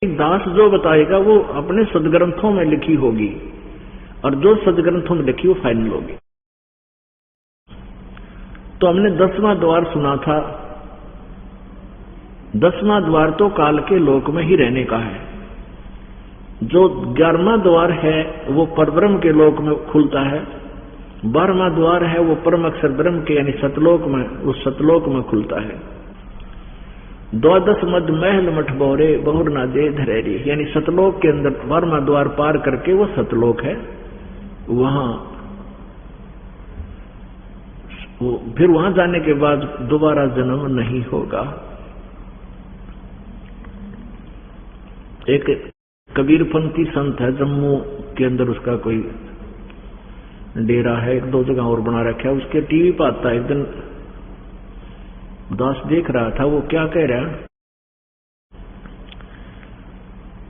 दास जो बताएगा वो अपने सदग्रंथों में लिखी होगी और जो सदग्रंथों में लिखी वो फाइनल होगी। तो हमने 10वां द्वार सुना था। 10वां द्वार तो काल के लोक में ही रहने का है। जो 11वां द्वार है वो परब्रह्म के लोक में खुलता है। 12वां द्वार है वो परम अक्षर ब्रह्म के यानी सतलोक में, उस सतलोक में खुलता है। 12 मद महल मठ बोरे बहुर ना दे धरेरी, यानी सतलोक के अंदर 12वां द्वार पार करके वो सतलोक है। वहां फिर वहां जाने के बाद दोबारा जन्म नहीं होगा। एक कबीरपंथी संत है जम्मू के अंदर, उसका कोई डेरा है, 1-2 जगह और बना रखा है। उसके टीवी पर आता है। एक दिन दास देख रहा था वो क्या कह रहा है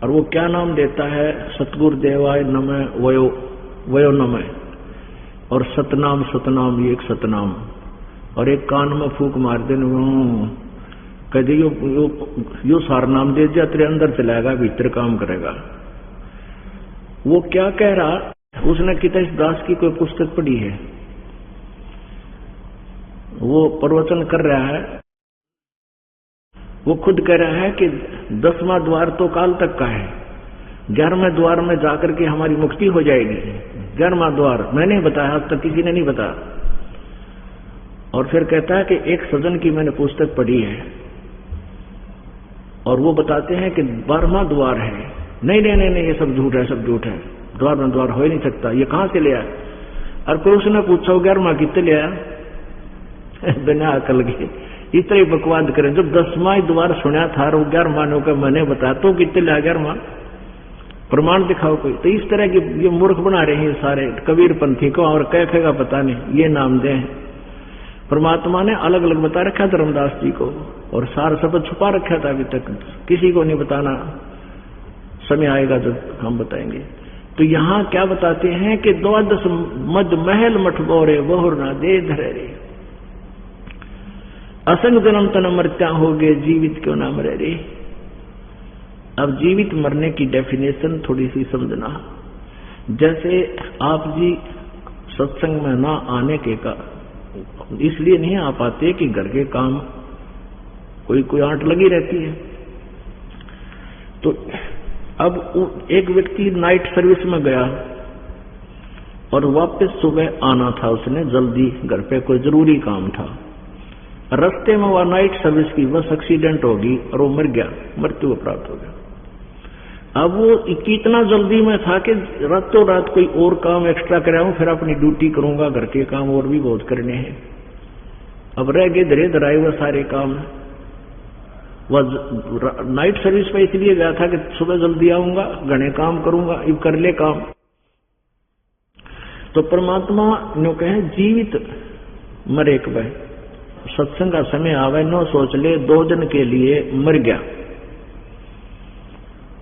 और वो क्या नाम देता है, सतगुरुदेवाय नमः वयो नमः, और सतनाम सतनाम ये एक सतनाम, और एक कान में फूक मार दे कहते यो सार नाम दे दिया, तेरे अंदर चलाएगा, भीतर काम करेगा। वो क्या कह रहा, उसने कितने दास की कोई पुस्तक पढ़ी है, वो प्रवचन कर रहा है। वो खुद कह रहा है कि 10वां द्वार तो काल तक का है, 11वें द्वार में जाकर के हमारी मुक्ति हो जाएगी। 11वां द्वार मैंने बताया, आज तक किसी ने नहीं बताया। और फिर कहता है कि एक सज्जन की मैंने पुस्तक पढ़ी है और वो बताते हैं कि 12वां द्वार है। नहीं, ये सब झूठ है, सब झूठ है, द्वार में द्वार हो ही नहीं सकता, ये कहां से ले आया। और कोई उसने पूछा 11वां कितने ले आया, बिना अकल के इतना ही बकवाद करें। जब 10वां द्वार सुना था और 11वां का मैंने बताया तो कितने ले आया 11वां, प्रमाण दिखाओ कोई। तो इस तरह की ये मूर्ख बना रहे हैं सारे कबीरपंथी को, और कहेगा पता नहीं ये नाम दे। परमात्मा ने अलग अलग बता रखा धर्मदास जी को, और सार शब्द छुपा रखा था, अभी तक किसी को नहीं बताना। समय आएगा जब हम बताएंगे। तो यहाँ क्या बताते हैं कि 12 मद महल मठ बोरे बहुर ना दे धरे, असंग जन्म तन मरत्या हो गए, जीवित क्यों ना मरे रे। अब जीवित मरने की डेफिनेशन थोड़ी सी समझना। जैसे आप जी सत्संग में ना आने के का इसलिए नहीं आ पाते कि घर के काम कोई आंट लगी रहती है। तो अब एक व्यक्ति नाइट सर्विस में गया और वापस सुबह आना था, उसने जल्दी, घर पे कोई जरूरी काम था। रास्ते में वह नाइट सर्विस की बस एक्सीडेंट होगी और वो मर गया, मृत्यु को प्राप्त हो गया। अब वो कितना जल्दी में था कि रातों रात कोई और काम एक्स्ट्रा कराऊं, फिर अपनी ड्यूटी करूंगा, घर के काम और भी बहुत करने हैं। अब रह गए धरे धराए हुए सारे काम। वह नाइट सर्विस पे इसलिए गया था कि सुबह जल्दी आऊंगा, घने काम करूंगा, ये कर ले काम। तो परमात्मा नो कहे जीवित मरे कब, सत्संग का समय आवे नो सोच ले 2 दिन के लिए मर गया,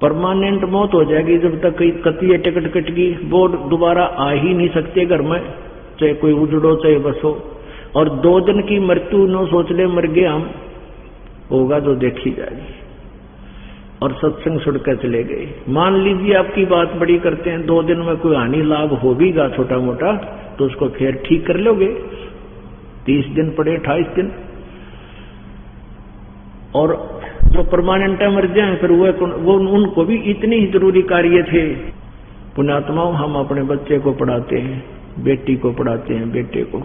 परमानेंट मौत हो जाएगी। जब तक कोई कतिये टिकट कटगी वो दोबारा आ ही नहीं सकते घर में, चाहे कोई उजड़ो चाहे बसो। और 2 दिन की मृत्यु नो सोच ले मर गए हम, होगा जो देखी जाएगी। और सत्संग छुड़कर चले गए। मान लीजिए आपकी बात बड़ी करते हैं, 2 दिन में कोई हानि लाभ हो भी गा छोटा मोटा, तो उसको फिर ठीक कर लोगे। 30 दिन पड़े, 28 दिन। और जो परमानेंट मर जाए फिर वो उनको भी इतने ही जरूरी कार्य थे। पुण्यात्माओं, हम अपने बच्चे को पढ़ाते हैं, बेटी को पढ़ाते हैं, बेटे को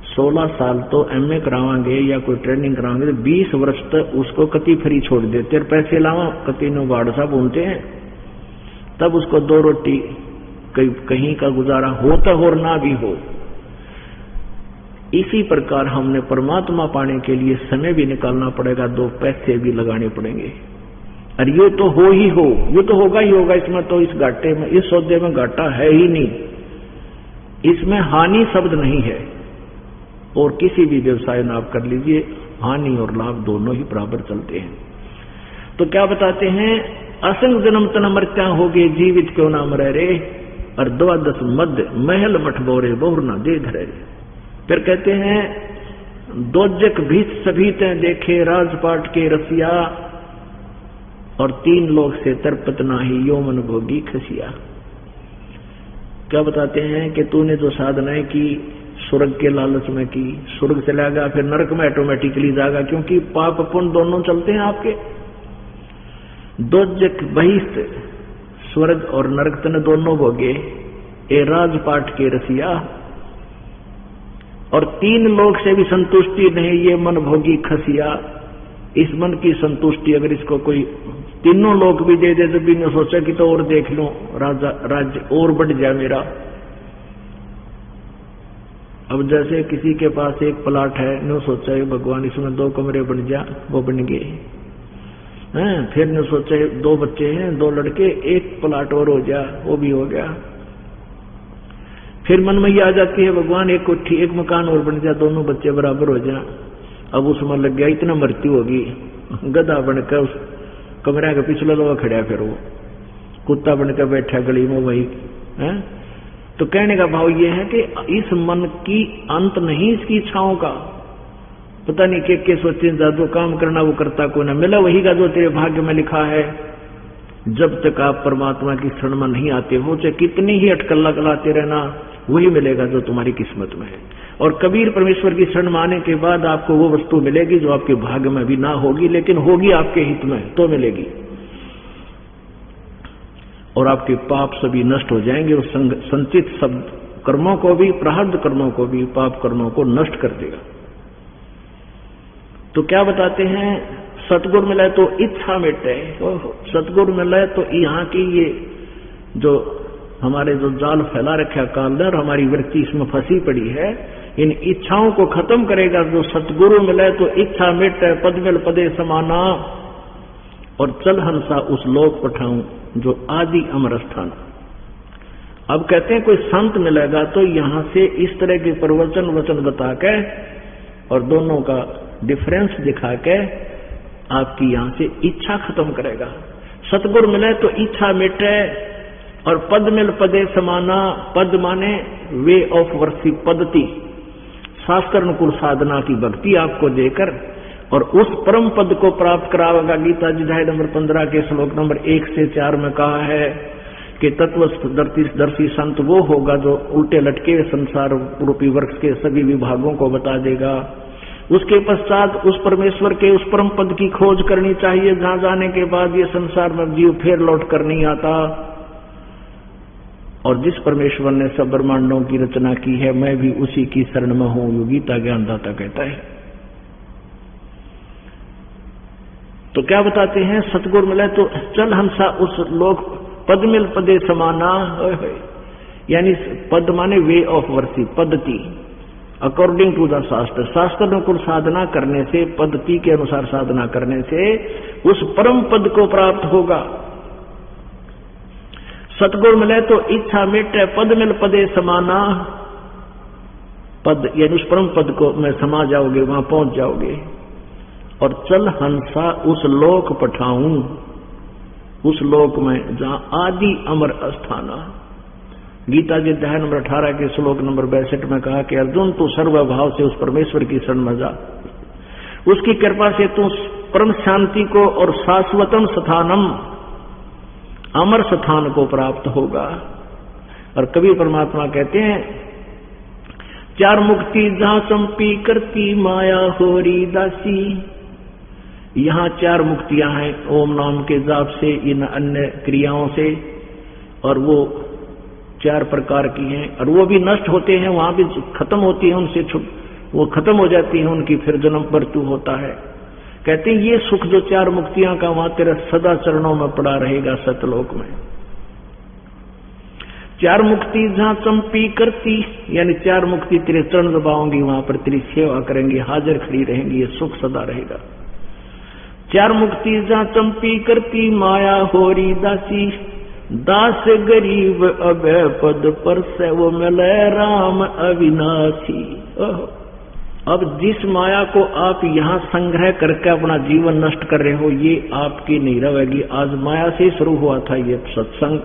16 साल तो MA करावांगे या कोई ट्रेनिंग करावांगे, तो 20 वर्ष तक उसको कति फ्री छोड़ देते और पैसे लावा कति नो बाड़ सा बोलते हैं। तब उसको 2 रोटी कहीं का गुजारा होता हो और ना भी हो। इसी प्रकार हमने परमात्मा पाने के लिए समय भी निकालना पड़ेगा, 2 पैसे भी लगाने पड़ेंगे। और ये तो हो ही हो, ये तो होगा ही होगा। इसमें तो इस घाटे में, इस सौदे में घाटा है ही नहीं, इसमें हानि शब्द नहीं है। और किसी भी व्यवसाय में आप कर लीजिए, हानि और लाभ दोनों ही बराबर चलते हैं। तो क्या बताते हैं, असंग जन्म तन मरत्या हो गए, जीवित क्यों ना मरे रे। और 12 मद महल मठ बोरे बहुर ना दे धरे। फिर कहते हैं, दोजक भीत सभी ते देखे राजपाट के रसिया, और 3 लोक से तरपत नाही यो मन भोगी खसिया। क्या बताते हैं कि तूने जो साधनाएं की स्वर्ग के लालच में की, स्वर्ग चला गया, फिर नरक में ऑटोमेटिकली जाएगा, क्योंकि पाप पुण्य दोनों चलते हैं आपके। दोजक बहिष्ठ, स्वर्ग और नरक तने दोनों भोगे, ए राजपाट के रसिया। और 3 लोक से भी संतुष्टि नहीं, ये मन भोगी खसिया। इस मन की संतुष्टि अगर इसको कोई 3 लोक भी दे दे तो भी न सोचा कि तो और देख लो, राज्य और बढ़ जाए मेरा। अब जैसे किसी के पास एक प्लाट है, न सोचा भगवान इसमें 2 कमरे बन जा, वो बन गए हैं। फिर न सोचा 2 बच्चे हैं, 2 लड़के, 1 प्लाट और हो जा, वो भी हो गया। फिर मन में ये आ जाती है भगवान एक कोठी, 1 मकान और बन जा, दोनों बच्चे बराबर हो जा। अब उसमें लग गया इतना मृत्यु होगी, गधा बनकर उस कमरे के पिछले लोग खड़ा, फिर वो कुत्ता बनकर बैठा गली में वही है। तो कहने का भाव ये है कि इस मन की अंत नहीं इसकी इच्छाओं का। पता नहीं के सोचे जो काम करना वो करता को ना मिला वही का जो तेरे भाग्य में लिखा है। जब तक आप परमात्मा की शरण में नहीं आते हो, चाहे कितनी ही अटकल लगाते रहना, वही मिलेगा जो तुम्हारी किस्मत में है। और कबीर परमेश्वर की शरण में आने के बाद आपको वो वस्तु मिलेगी जो आपके भाग्य में भी ना होगी, लेकिन होगी आपके हित में तो मिलेगी। और आपके पाप सभी नष्ट हो जाएंगे। उस संचित सब कर्मों को भी, प्रारब्ध कर्मों को भी, पाप कर्मों को नष्ट कर देगा। तो क्या बताते हैं, सतगुरु मिले तो इच्छा मिटे। सतगुरु मिले तो यहाँ की ये जो हमारे जो जाल फैला रखा काल ने, और हमारी वृत्ति इसमें फंसी पड़ी है, इन इच्छाओं को खत्म करेगा। जो सतगुरु मिले तो इच्छा मिटे, पद मिल पदे समाना, और चल हंसा उस लोक पठाऊं जो आदि अमर स्थान। अब कहते हैं कोई संत मिलेगा तो यहां से इस तरह के प्रवचन वचन बता के और दोनों का डिफरेंस दिखा के आपकी यहां से इच्छा खत्म करेगा। सतगुरु मिले तो इच्छा मिटे, और पद मिल पदे समाना। पद माने वे ऑफ वर्शिप, पद्धति, शास्त्र अनुकूल साधना की भक्ति आपको देकर और उस परम पद को प्राप्त करावेगा। गीता जी अध्याय नंबर 15 के श्लोक नंबर 1 से 4 में कहा है कि तत्वदर्शी संत वो होगा जो उल्टे लटके संसार रूपी वृक्ष के सभी विभागों को बता देगा। उसके पश्चात उस परमेश्वर के उस परम पद की खोज करनी चाहिए, जहां जाने के बाद ये संसार में जीव फिर लौट कर नहीं आता। और जिस परमेश्वर ने सब ब्रह्मांडों की रचना की है, मैं भी उसी की शरण में हूं, यो गीता ज्ञानदाता कहता है। तो क्या बताते हैं, सतगुरु मिले तो चल हंसा उस लोक पद मिल पदे समाना। यानी पद माने वे ऑफ वर्शिप, पद्धति, अकॉर्डिंग टू द शास्त्र। शास्त्र अनुकूल साधना करने से, पद्धति के अनुसार साधना करने से उस परम पद को प्राप्त होगा। सतगुरु मिले तो इच्छा मिटे, पद मिल पदे समाना। पद यानी उस परम पद को में समा जाओगे, वहां पहुंच जाओगे। और चल हंसा उस लोक पठाऊं, उस लोक में जहां आदि अमर अस्थाना। गीता जी अध्याय नंबर 18 के श्लोक नंबर 62 में कहा कि अर्जुन तू सर्वभाव से उस परमेश्वर की शरण में जा, उसकी कृपा से तू परम शांति को और शाश्वतम स्थानम, अमर स्थान को प्राप्त होगा। और कबीर परमात्मा कहते हैं 4 मुक्ति जहां संपी करती माया होरी दासी। यहां 4 मुक्तियां हैं, ओम नाम के जाप से, इन अन्य क्रियाओं से, और वो 4 प्रकार की हैं। और वो भी नष्ट होते हैं, वहां भी खत्म होती है, उनसे वो खत्म हो जाती है उनकी, फिर जन्म मृत्यु होता है। कहते हैं ये सुख जो 4 मुक्तियां का वहां तेरे सदा चरणों में पड़ा रहेगा सतलोक में। 4 मुक्ति जहां चंपी करती, यानी 4 मुक्ति तेरे चरण दबाओंगी, वहां पर तेरी सेवा करेंगी, हाजिर खड़ी रहेंगी, ये सुख सदा रहेगा। 4 मुक्ति जहां चंपी करती माया होरी दासी। दास गरीब अभय पद पर से वो मिले राम अविनाशी। अब जिस माया को आप यहाँ संग्रह करके अपना जीवन नष्ट कर रहे हो, ये आपकी नहीं रहेगी। आज माया से शुरू हुआ था ये सत्संग।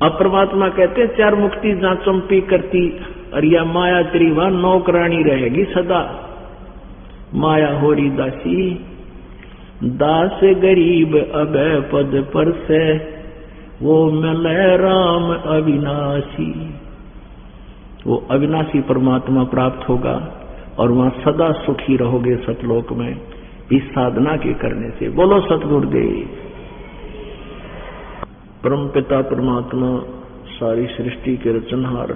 अब परमात्मा कहते हैं 4 मुक्ति जहां चंपी करती, और यह माया तेरी वहां नौकरानी रहेगी सदा। माया होरी दासी, दास गरीब अभय पद पर से, वो मिले राम अविनाशी। वो अविनाशी परमात्मा प्राप्त होगा और वहां सदा सुखी रहोगे सतलोक में, इस साधना के करने से। बोलो सतगुरुदेव। परमपिता परमात्मा सारी सृष्टि के रचनहार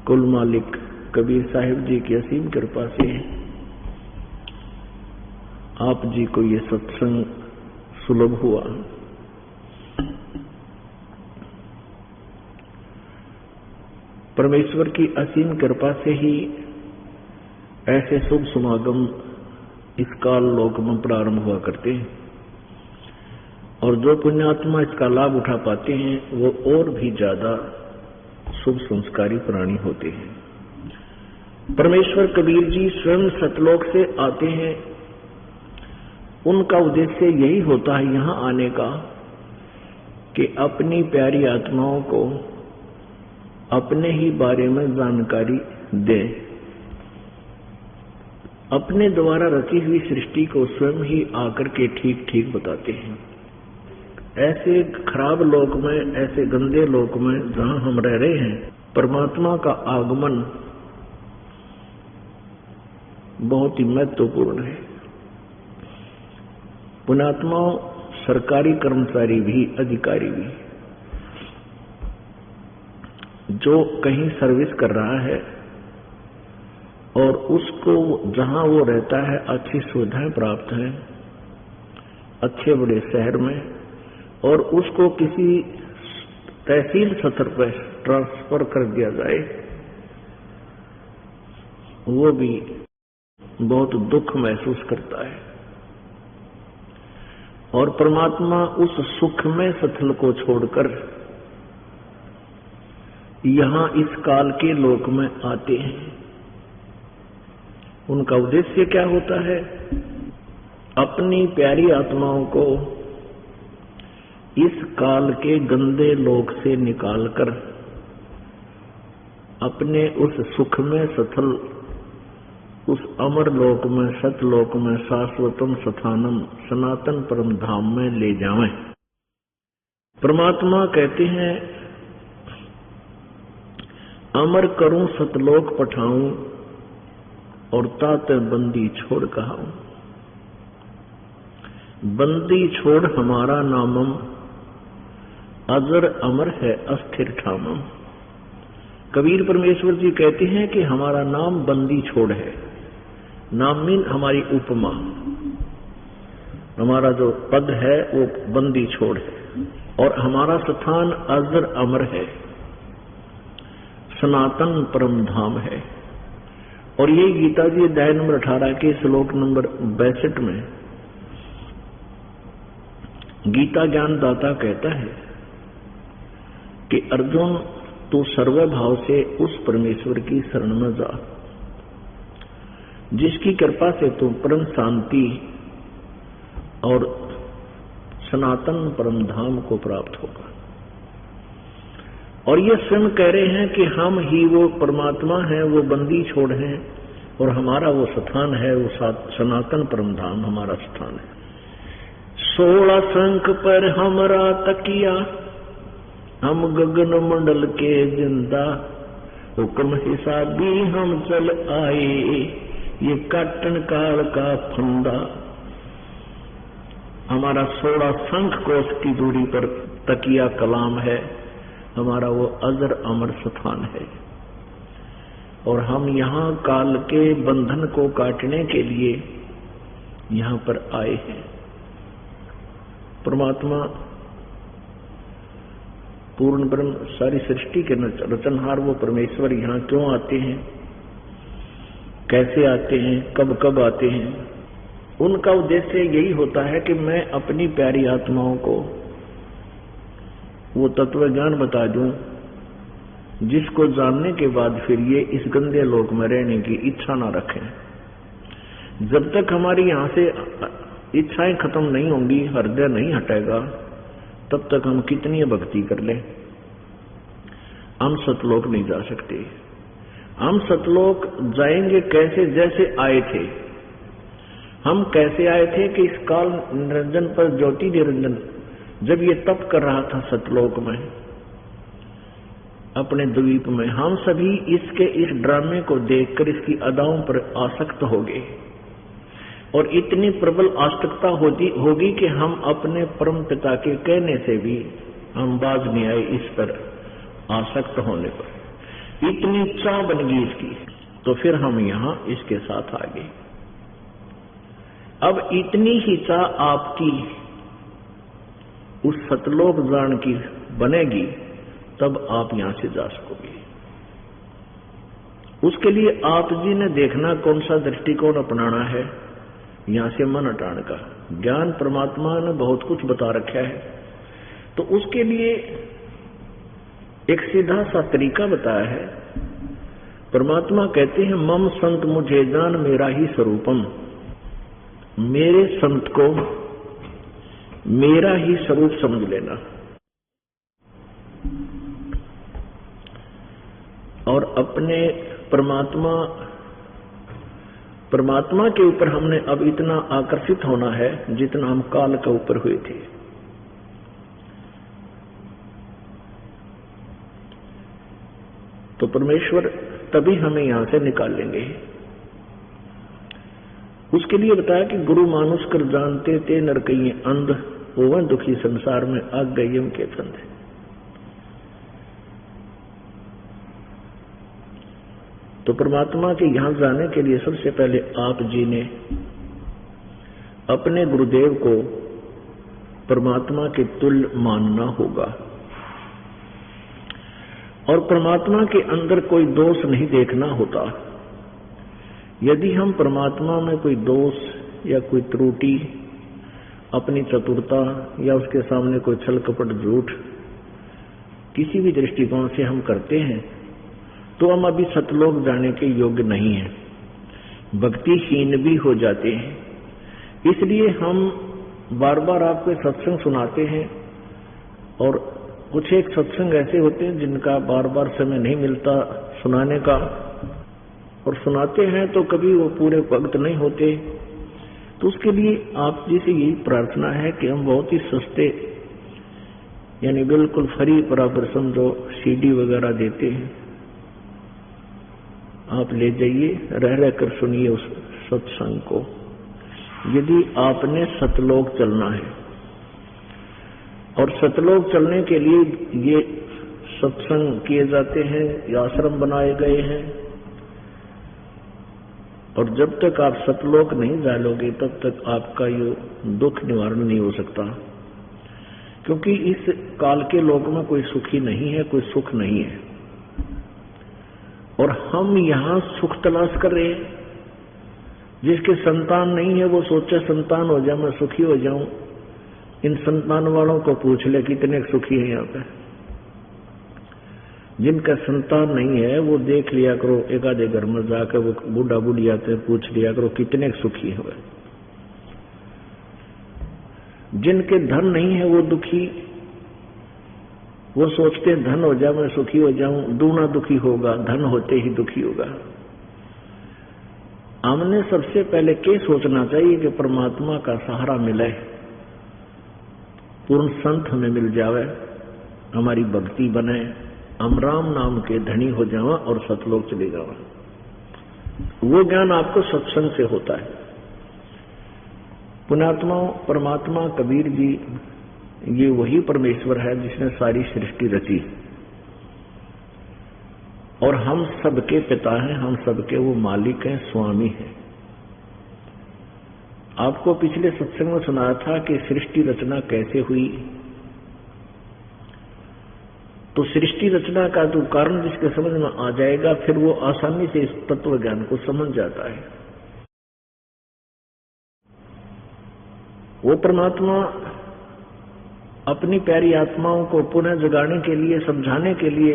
कुल मालिक कबीर साहिब जी की असीम कृपा से आप जी को ये सत्संग सुलभ हुआ। परमेश्वर की असीम कृपा से ही ऐसे शुभ समागम इस काल लोक में प्रारंभ हुआ करते हैं, और जो पुण्यात्मा इसका लाभ उठा पाते हैं वो और भी ज्यादा शुभ संस्कारी प्राणी होते हैं। परमेश्वर कबीर जी स्वयं सतलोक से आते हैं। उनका उद्देश्य यही होता है यहां आने का कि अपनी प्यारी आत्माओं को अपने ही बारे में जानकारी दे, अपने द्वारा रची हुई सृष्टि को स्वयं ही आकर के ठीक ठीक बताते हैं। ऐसे खराब लोक में, ऐसे गंदे लोक में जहां हम रह रहे हैं, परमात्मा का आगमन बहुत ही महत्वपूर्ण है। पुण्यात्माओं, सरकारी कर्मचारी भी, अधिकारी भी, जो कहीं सर्विस कर रहा है और उसको जहां वो रहता है अच्छी सुविधाएं प्राप्त हैं, अच्छे बड़े शहर में, और उसको किसी तहसील सतर पर ट्रांसफर कर दिया जाए, वो भी बहुत दुख महसूस करता है। और परमात्मा उस सुख में सथल को छोड़कर यहां इस काल के लोक में आते हैं। उनका उद्देश्य क्या होता है? अपनी प्यारी आत्माओं को इस काल के गंदे लोक से निकालकर अपने उस सुख में सथल, उस अमर लोक में, सतलोक में, शाश्वतम स्थानम, सनातन परम धाम में ले जावें। परमात्मा कहते हैं, अमर करूं सतलोक पठाऊं, और तात बंदी छोड़ कहाऊं। बंदी छोड़ हमारा नामम, अजर अमर है अस्थिर ठामम। कबीर परमेश्वर जी कहते हैं कि हमारा नाम बंदी छोड़ है। नाम मीन हमारी उपमा, हमारा जो पद है वो बंदी छोड़ है, और हमारा स्थान अजर अमर है, सनातन परम धाम है। और ये गीता जी अध्याय नंबर 18 के श्लोक नंबर 62 में गीता ज्ञान दाता कहता है कि अर्जुन, तू सर्व भाव से उस परमेश्वर की शरण में जा जिसकी कृपा से तू परम शांति और सनातन परम धाम को प्राप्त होगा। और ये स्वयं कह रहे हैं कि हम ही वो परमात्मा हैं, वो बंदी छोड़ हैं, और हमारा वो स्थान है, वो सनातन परम धाम हमारा स्थान है। 16 शंख पर हमरा तकिया, हम गगन मंडल के जिंदा, हुक्म हिसाबी हम चल आए, ये काटन काल का फंदा। हमारा 16 शंख कोस की दूरी पर तकिया कलाम है, हमारा वो अजर अमर स्थान है, और हम यहाँ काल के बंधन को काटने के लिए यहाँ पर आए हैं। परमात्मा पूर्ण ब्रह्म सारी सृष्टि के रचनहार वो परमेश्वर यहाँ क्यों आते हैं, कैसे आते हैं, कब कब आते हैं? उनका उद्देश्य यही होता है कि मैं अपनी प्यारी आत्माओं को वो तत्व ज्ञान बता दूं जिसको जानने के बाद फिर ये इस गंदे लोक में रहने की इच्छा ना रखें। जब तक हमारी यहाँ से इच्छाएं खत्म नहीं होंगी, हृदय नहीं हटेगा, तब तक हम कितनी भक्ति कर लें, हम सतलोक नहीं जा सकते। हम सतलोक जाएंगे कैसे? जैसे आए थे। हम कैसे आए थे कि इस काल निरंजन पर ज्योति निरंजन जब ये तप कर रहा था सतलोक में अपने द्वीप में, हम सभी इसके इस ड्रामे को देखकर इसकी अदाओं पर आसक्त हो गए और इतनी प्रबल आसक्तता होगी कि हम अपने परम पिता के कहने से भी हम बाज नहीं आए इस पर आसक्त होने पर, इतनी चाह बन गई इसकी। तो फिर हम यहां इसके साथ आ गए। अब इतनी ही चाह आपकी उस सतलोक जान की बनेगी तब आप यहां से जा सकोगे। उसके लिए आप जी ने देखना कौन सा दृष्टिकोण अपनाना है, यहां से मन हटाने का। ज्ञान परमात्मा ने बहुत कुछ बता रखा है, तो उसके लिए एक सीधा सा तरीका बताया है। परमात्मा कहते हैं मम संत मुझे जान मेरा ही स्वरूपम, मेरे संत को मेरा ही स्वरूप समझ लेना। और अपने परमात्मा के ऊपर हमने अब इतना आकर्षित होना है जितना हम काल के ऊपर हुए थे। तो परमेश्वर तभी हमें यहां से निकाल लेंगे। उसके लिए बताया कि गुरु मानुष कर जानते ते नर कई अंध, वो दुखी संसार में आग गए के फंद। तो परमात्मा के यहां जाने के लिए सबसे पहले आप जी ने अपने गुरुदेव को परमात्मा के तुल्य मानना होगा और परमात्मा के अंदर कोई दोष नहीं देखना होता। यदि हम परमात्मा में कोई दोष या कोई त्रुटि, अपनी चतुरता या उसके सामने कोई छल कपट झूठ किसी भी दृष्टिकोण से हम करते हैं तो हम अभी सतलोक जाने के योग्य नहीं हैं, भक्तिहीन भी हो जाते हैं। इसलिए हम बार बार आपको सत्संग सुनाते हैं और कुछ एक सत्संग ऐसे होते हैं जिनका बार बार समय नहीं मिलता सुनाने का, और सुनाते हैं तो कभी वो पूरे वक्त नहीं होते। तो उसके लिए आप जी से यही प्रार्थना है कि हम बहुत ही सस्ते यानी बिल्कुल फ्री बराबर समझो सीडी वगैरह देते हैं, आप ले जाइए, रह कर सुनिए उस सत्संग को। यदि आपने सतलोक चलना है और सतलोक चलने के लिए ये सत्संग किए जाते हैं, ये आश्रम बनाए गए हैं, और जब तक आप सतलोक नहीं जालोगे तब तक आपका ये दुख निवारण नहीं हो सकता, क्योंकि इस काल के लोक में कोई सुखी नहीं है, कोई सुख नहीं है। और हम यहां सुख तलाश कर रहे हैं। जिसके संतान नहीं है वो सोचे संतान हो जाए मैं सुखी हो जाऊं। इन संतान वालों को पूछ ले कितने सुखी हैं यहाँ पे। जिनका संतान नहीं है वो देख लिया करो, एक आधे घर में जाकर वो बूढ़ा बूढ़ी आते हैं पूछ लिया करो कितने सुखी है। जिनके धन नहीं है वो दुखी, वो सोचते हैं धन हो जाए मैं सुखी हो जाऊं, दूना दुखी होगा, धन होते ही दुखी होगा। हमने सबसे पहले क्या सोचना चाहिए कि परमात्मा का सहारा मिले, पूर्ण संत हमें मिल जावे, हमारी भक्ति बने, हम राम नाम के धनी हो जावा और सतलोक चले जावा। वो ज्ञान आपको सत्संग से होता है। पुण्यात्मा परमात्मा कबीर जी ये वही परमेश्वर है जिसने सारी सृष्टि रची, और हम सबके पिता हैं, हम सबके वो मालिक हैं, स्वामी हैं। आपको पिछले सत्संग में सुनाया था कि सृष्टि रचना कैसे हुई। तो सृष्टि रचना का जो कारण जिसके समझ में आ जाएगा फिर वो आसानी से इस तत्व ज्ञान को समझ जाता है। वो परमात्मा अपनी प्यारी आत्माओं को पुनः जगाने के लिए, समझाने के लिए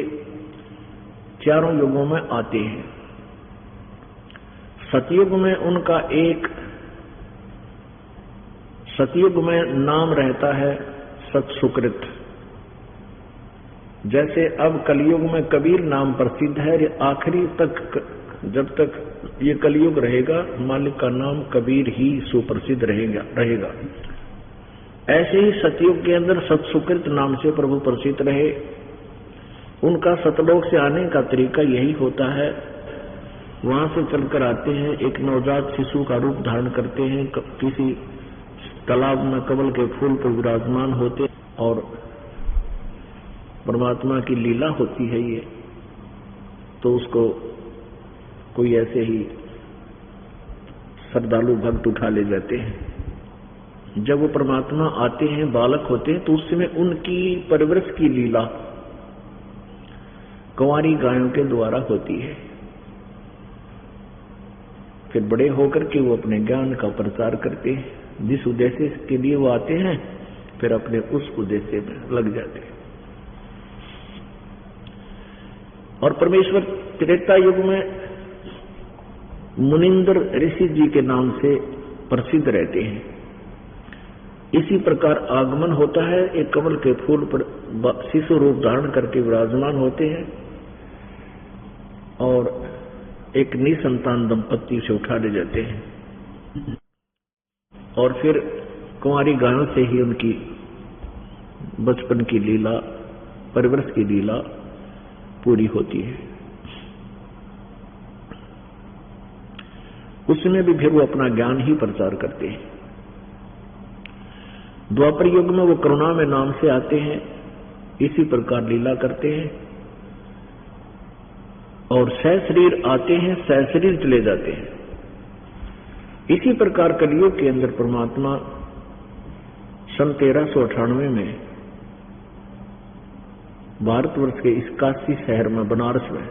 चारों युगों में आते हैं। सतयुग में उनका एक सतयुग में नाम रहता है सत्सुकृत। जैसे अब कलयुग में कबीर नाम प्रसिद्ध है, आखिरी तक जब तक ये कलयुग रहेगा मालिक का नाम कबीर ही सुप्रसिद्ध रहेगा। ऐसे ही सतयुग के अंदर सत्सुकृत नाम से प्रभु प्रसिद्ध रहे। उनका सतलोक से आने का तरीका यही होता है, वहां से चलकर आते हैं, एक नवजात शिशु का रूप धारण करते हैं, किसी तालाब में कमल के फूल पर विराजमान होते और परमात्मा की लीला होती है ये, तो उसको कोई ऐसे ही श्रद्धालु भक्त उठा ले जाते हैं। जब वो परमात्मा आते हैं, बालक होते हैं, तो उस समय उनकी परवरिश की लीला कुंवारी गायों के द्वारा होती है। फिर बड़े होकर के वो अपने ज्ञान का प्रचार करते हैं, जिस उद्देश्य के लिए वो आते हैं, फिर अपने उस उद्देश्य में लग जाते हैं। और परमेश्वर त्रेता युग में मुनिंद्र ऋषि जी के नाम से प्रसिद्ध रहते हैं। इसी प्रकार आगमन होता है, एक कमल के फूल पर शिशु रूप धारण करके विराजमान होते हैं और एक निसंतान दंपत्ति से उठा ले जाते हैं और फिर कुंवारी गायों से ही उनकी बचपन की लीला, परवरिश की लीला पूरी होती है। उसमें भी फिर वो अपना ज्ञान ही प्रचार करते हैं। द्वापर युग में वो करुणा में नाम से आते हैं, इसी प्रकार लीला करते हैं और सहशरीर आते हैं, सहशरीर चले जाते हैं। इसी प्रकार कलयुग के अंदर परमात्मा सन 1398 में भारतवर्ष के इस काशी शहर में, बनारस में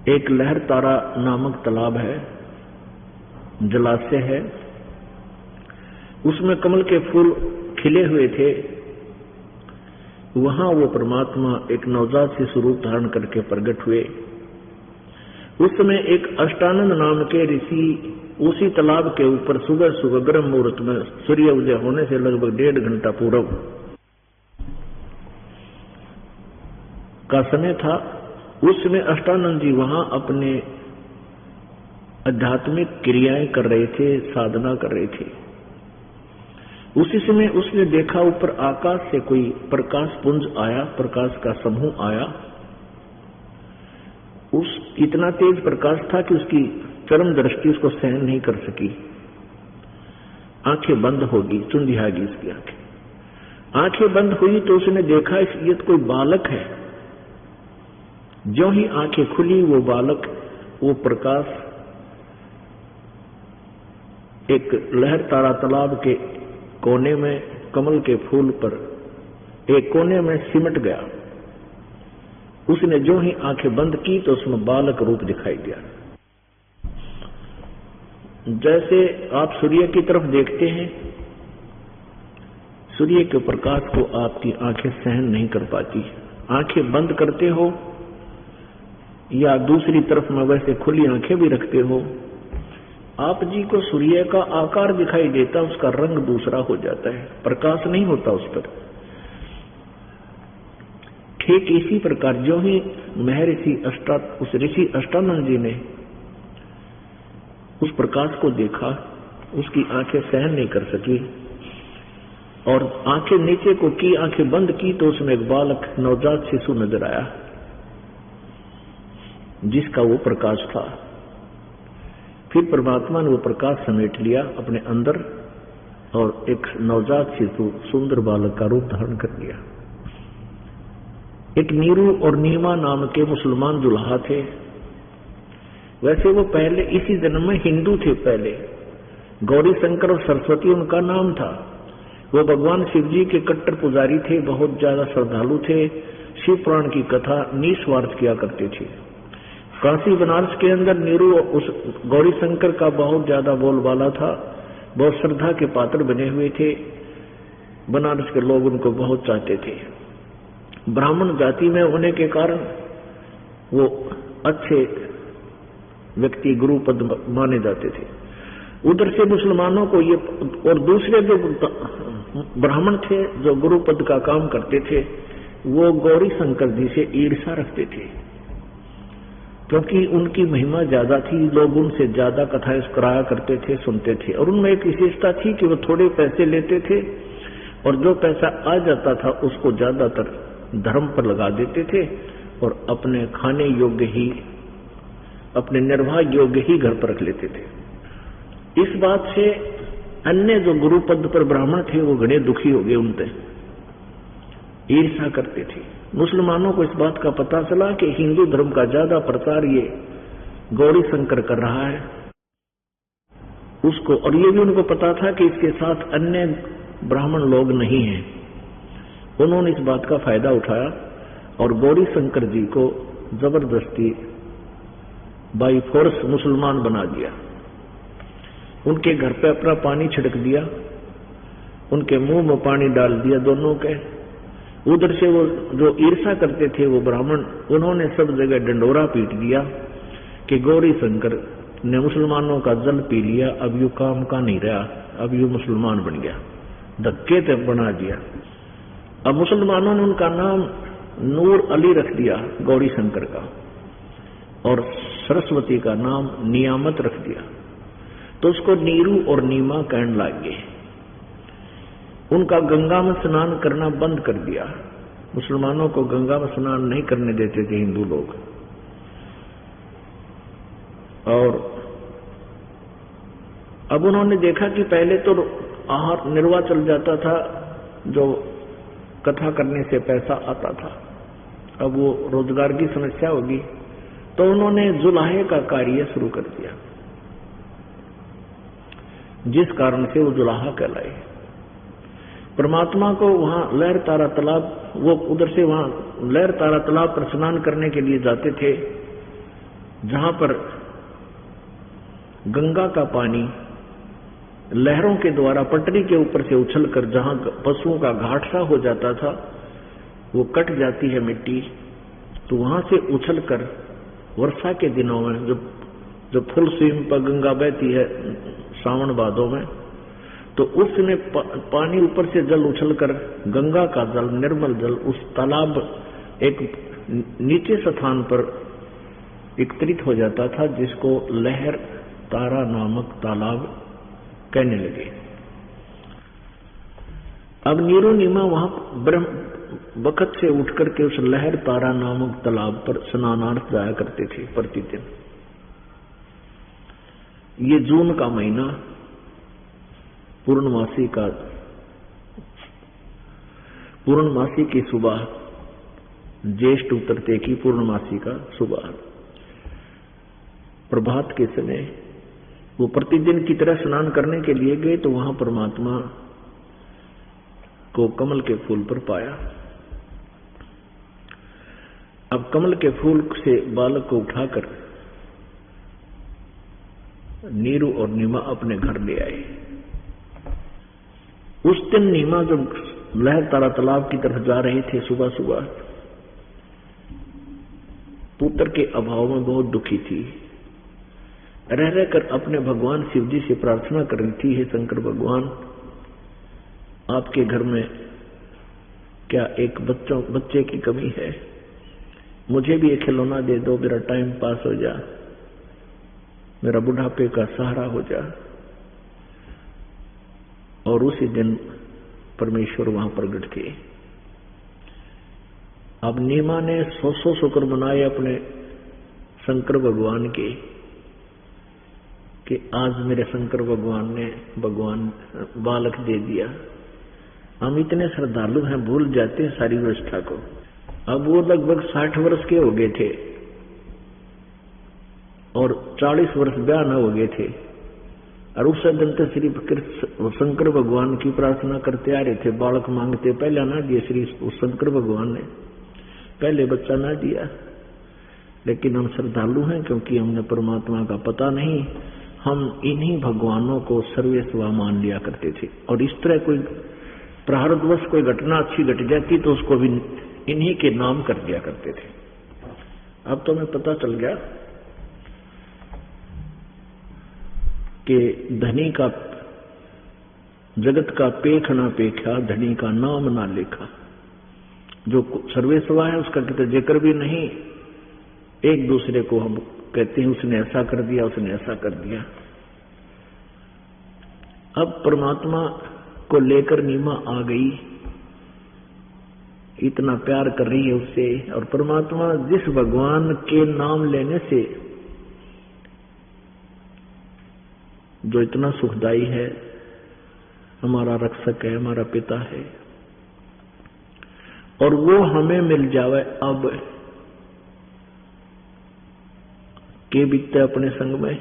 एक लहर तारा नामक तालाब है, जलाशय है, उसमें कमल के फूल खिले हुए थे। वहां वो परमात्मा एक नवजात शिशु रूप धारण करके प्रकट हुए। उस समय एक अष्टानंद नाम के ऋषि उसी तालाब के ऊपर सुबह सुबह ब्रह्म मुहूर्त में सूर्य उदय होने से लगभग 1.5 घंटा पूर्व का समय था। उस समय अष्टानंद जी वहां अपने आध्यात्मिक क्रियाएं कर रहे थे, साधना कर रहे थे। उसी समय उसने देखा ऊपर आकाश से कोई प्रकाश पुंज आया, प्रकाश का समूह आया। उस इतना तेज प्रकाश था कि उसकी चरम दृष्टि उसको सहन नहीं कर सकी, आंखें बंद होगी, चुंधियागी इसकी आंखें। आंखें बंद हुई तो उसने देखा ये तो कोई बालक है। जो ही आंखें खुली वो बालक, वो प्रकाश एक लहर तारा तालाब के कोने में कमल के फूल पर एक कोने में सिमट गया। उसने जो ही आंखें बंद की तो उसमें बालक रूप दिखाई दिया। जैसे आप सूर्य की तरफ देखते हैं, सूर्य के प्रकाश को आपकी आंखें सहन नहीं कर पाती, आंखें बंद करते हो या दूसरी तरफ में वैसे खुली आंखें भी रखते हो, आप जी को सूर्य का आकार दिखाई देता, उसका रंग दूसरा हो जाता है, प्रकाश नहीं होता उस पर। ठीक इसी प्रकार जो ही महर्षि उस ऋषि अष्टानंद जी ने उस प्रकाश को देखा, उसकी आंखें सहन नहीं कर सकी और आंखें नीचे को की, आंखें बंद की तो उसमें एक बालक नवजात शिशु नजर आया, जिसका वो प्रकाश था। फिर परमात्मा ने वो प्रकाश समेट लिया अपने अंदर और एक नवजात शिशु सुंदर बालक का रूप धारण कर लिया। एक नीरू और नीमा नाम के मुसलमान दुल्हा थे। वैसे वो पहले इसी जन्म में हिंदू थे। पहले गौरी शंकर और सरस्वती उनका नाम था। वो भगवान शिव जी के कट्टर पुजारी थे, बहुत ज्यादा श्रद्धालु थे, शिव पुराण की कथा निस्वार्थ किया करते थे। काशी बनारस के अंदर नीरू उस गौरी शंकर का बहुत ज्यादा बोलबाला था, बहुत श्रद्धा के पात्र बने हुए थे। बनारस के लोग उनको बहुत चाहते थे। ब्राह्मण जाति में होने के कारण वो अच्छे व्यक्ति गुरु पद माने जाते थे। उधर से मुसलमानों को ये और दूसरे जो ब्राह्मण थे जो गुरु पद का काम करते थे, वो गौरी शंकर जी से ईर्ष्या रखते थे। क्योंकि उनकी महिमा ज्यादा थी, लोग उनसे ज्यादा कथाएं कराया करते थे, सुनते थे। और उनमें एक विशेषता थी कि वो थोड़े पैसे लेते थे और जो पैसा आ जाता था उसको ज्यादातर धर्म पर लगा देते थे और अपने खाने योग्य ही, अपने निर्वाह योग्य ही घर पर रख लेते थे। इस बात से अन्य जो गुरु पद पर ब्राह्मण थे वो घने दुखी हो गए, उन पे ईर्ष्या करते थे। मुसलमानों को इस बात का पता चला कि हिंदू धर्म का ज्यादा प्रचार ये गौरी शंकर कर रहा है उसको, और ये भी उनको पता था कि इसके साथ अन्य ब्राह्मण लोग नहीं हैं। उन्होंने इस बात का फायदा उठाया और गौरी शंकर जी को जबरदस्ती बाई फोर्स मुसलमान बना दिया। उनके घर पे अपना पानी छिड़क दिया, उनके मुंह में पानी डाल दिया दोनों के। उधर से वो जो ईर्ष्या करते थे वो ब्राह्मण, उन्होंने सब जगह डंडोरा पीट दिया कि गौरी शंकर ने मुसलमानों का जल पी लिया, अब यू काम का नहीं रहा, अब यू मुसलमान बन गया, धक्के तक बना दिया। अब मुसलमानों ने उनका नाम नूर अली रख दिया गौरी शंकर का, और सरस्वती का नाम नियामत रख दिया। तो उसको नीरू और नीमा कहने लग गए। उनका गंगा में स्नान करना बंद कर दिया। मुसलमानों को गंगा में स्नान नहीं करने देते थे हिंदू लोग। और अब उन्होंने देखा कि पहले तो आहार निर्वाह चल जाता था, जो कथा करने से पैसा आता था, अब वो रोजगार की समस्या होगी, तो उन्होंने जुलाहे का कार्य शुरू कर दिया, जिस कारण से वो जुलाहा कहलाए। परमात्मा को वहां लहर तारा तालाब, वो उधर से वहां लहर तारा तालाब पर स्नान करने के लिए जाते थे, जहां पर गंगा का पानी लहरों के द्वारा पटरी के ऊपर से उछलकर जहां पशुओं का घाट सा हो जाता था, वो कट जाती है मिट्टी, तो वहां से उछलकर वर्षा के दिनों में जब फुल स्विंग पर गंगा बहती है सावन भादों में, तो उसमें पानी ऊपर से जल उछलकर गंगा का जल, निर्मल जल, उस तालाब एक नीचे स्थान पर एकत्रित हो जाता था, जिसको लहर तारा नामक तालाब कहने लगे। अब नीरो नीमा वहां ब्रह्म वक्त से उठकर के उस लहर तारा नामक तालाब पर स्नानार्थ जाया करते थे प्रतिदिन। ये जून का महीना पूर्णमासी की सुबह, ज्येष्ठ उतरते की पूर्णमासी का सुबह प्रभात के समय वो प्रतिदिन की तरह स्नान करने के लिए गए, तो वहां परमात्मा को कमल के फूल पर पाया। अब कमल के फूल से बालक को उठाकर नीरू और नीमा अपने घर ले आए। उस दिन नीमा जब लहर तारा तालाब की तरफ जा रहे थे सुबह सुबह, पुत्र के अभाव में बहुत दुखी थी। रह रहकर अपने भगवान शिव जी से प्रार्थना कर रही थी, हे शंकर भगवान, आपके घर में क्या एक बच्चे की कमी है? मुझे भी एक खिलौना दे दो, मेरा टाइम पास हो जा, मेरा बुढ़ापे का सहारा हो जा। और उसी दिन परमेश्वर वहां प्रकट किए। अब नीमा ने 100 शुक्र मनाए अपने शंकर भगवान के, कि आज मेरे शंकर भगवान ने बालक दे दिया। हम इतने श्रद्धालु हैं, भूल जाते हैं सारी व्यवस्था को। अब वो लगभग 60 वर्ष के हो गए थे और 40 वर्ष ब्याह न हो गए थे, और उस दिन तो श्री शंकर भगवान की प्रार्थना करते आ रहे थे, बालक मांगते। पहले ना दिए श्री शंकर भगवान ने, पहले बच्चा ना दिया, लेकिन हम श्रद्धालु हैं क्योंकि हमने परमात्मा का पता नहीं, हम इन्हीं भगवानों को सर्वेस्वा मान लिया करते थे। और इस तरह कोई प्रारब्धवश कोई घटना अच्छी घट जाती तो उसको भी इन्हीं के नाम कर दिया करते थे। अब तो हमें पता चल गया कि धनी का जगत का पेख ना पेखा, धनी का नाम ना लेखा। जो सर्वेस्वा है उसका कितना जिक्र भी नहीं, एक दूसरे को हम कहते हैं उसने ऐसा कर दिया, उसने ऐसा कर दिया। अब परमात्मा को लेकर नीमा आ गई, इतना प्यार कर रही है उससे, और परमात्मा जिस भगवान के नाम लेने से जो इतना सुखदाई है, हमारा रक्षक है, हमारा पिता है, और वो हमें मिल जावे अब के बीते अपने संग में,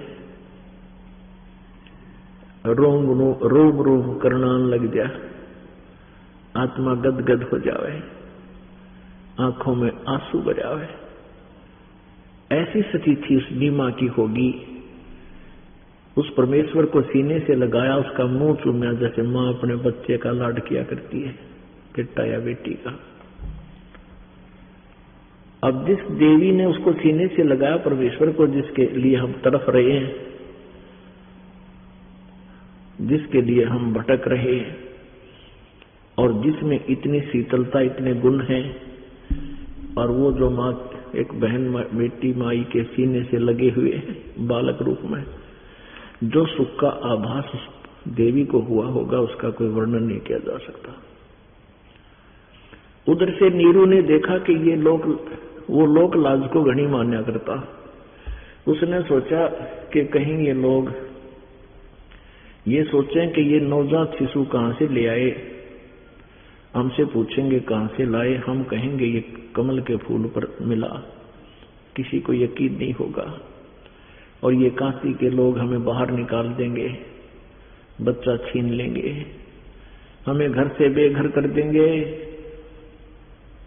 रोम रोम करनान लग जा, आत्मा गदगद हो जावे, आंखों में आंसू बजावे। ऐसी स्थिति उस नीमा की होगी। उस परमेश्वर को सीने से लगाया, उसका मुंह चूमा जैसे मां अपने बच्चे का लाड किया करती है, बेटा या बेटी का। अब जिस देवी ने उसको सीने से लगाया, परमेश्वर को, जिसके लिए हम तड़फ रहे हैं, जिसके लिए हम भटक रहे हैं, और जिसमें इतनी शीतलता, इतने गुण हैं, और वो जो माँ, एक बहन बेटी माई के सीने से लगे हुए हैं बालक रूप में, जो सुख का आभास उस देवी को हुआ होगा, उसका कोई वर्णन नहीं किया जा सकता। उधर से नीरू ने देखा कि ये वो लोक लाज को घनी मान्या करता। उसने सोचा कि कहीं ये लोग ये सोचें कि ये नवजात शिशु कहां से ले आए, हमसे पूछेंगे कहां से लाए, हम कहेंगे ये कमल के फूल पर मिला, किसी को यकीन नहीं होगा, और ये काशी के लोग हमें बाहर निकाल देंगे, बच्चा छीन लेंगे, हमें घर से बेघर कर देंगे,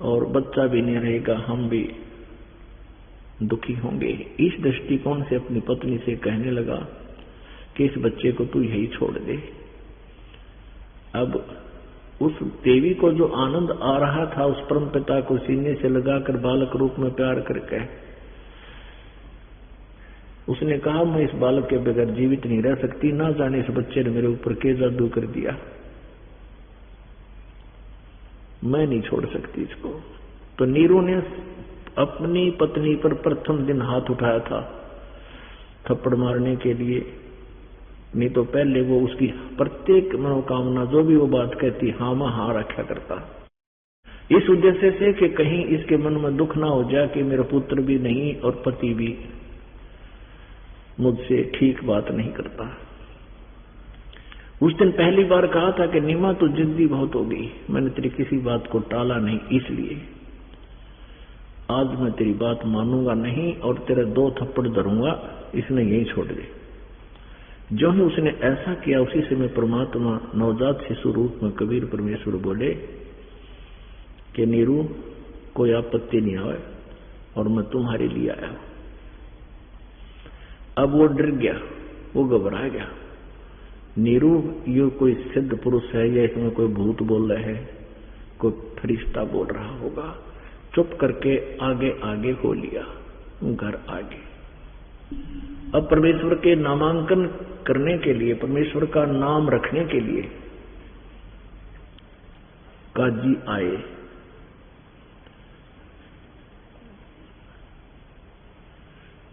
और बच्चा भी नहीं रहेगा, हम भी दुखी होंगे। इस दृष्टिकोण से अपनी पत्नी से कहने लगा कि इस बच्चे को तू यही छोड़ दे। अब उस देवी को जो आनंद आ रहा था उस परम पिता को सीने से लगाकर बालक रूप में प्यार करके, उसने कहा मैं इस बालक के बगैर जीवित नहीं रह सकती, ना जाने इस बच्चे ने मेरे ऊपर क्या जादू कर दिया, मैं नहीं छोड़ सकती इसको। तो नीरू ने अपनी पत्नी पर प्रथम दिन हाथ उठाया था थप्पड़ मारने के लिए, नहीं तो पहले वो उसकी प्रत्येक मनोकामना जो भी वो बात कहती हाँ में हाँ रखा करता, इस उद्देश्य से कि कहीं इसके मन में दुख ना हो जाए कि मेरा पुत्र भी नहीं और पति भी मुझसे ठीक बात नहीं करता। उस दिन पहली बार कहा था कि नीमा तो जिद्दी बहुत हो गई, मैंने तेरी किसी बात को टाला नहीं, इसलिए आज मैं तेरी बात मानूंगा नहीं और तेरे 2 थप्पड़ धरूंगा, इसने यही छोड़ दे। जो ही उसने ऐसा किया उसी समय परमात्मा नवजात शिशु रूप में कबीर परमेश्वर बोले कि नीरू कोई आपत्ति नहीं आए और मैं तुम्हारे लिए आया हूं। अब वो डर गया, वो घबरा गया, नीरू ये कोई सिद्ध पुरुष है या इसमें कोई भूत बोल रहे हैं, कोई फरिश्ता बोल रहा होगा। चुप करके आगे आगे हो लिया, घर आगे। अब परमेश्वर के नामांकन करने के लिए, परमेश्वर का नाम रखने के लिए काजी आए।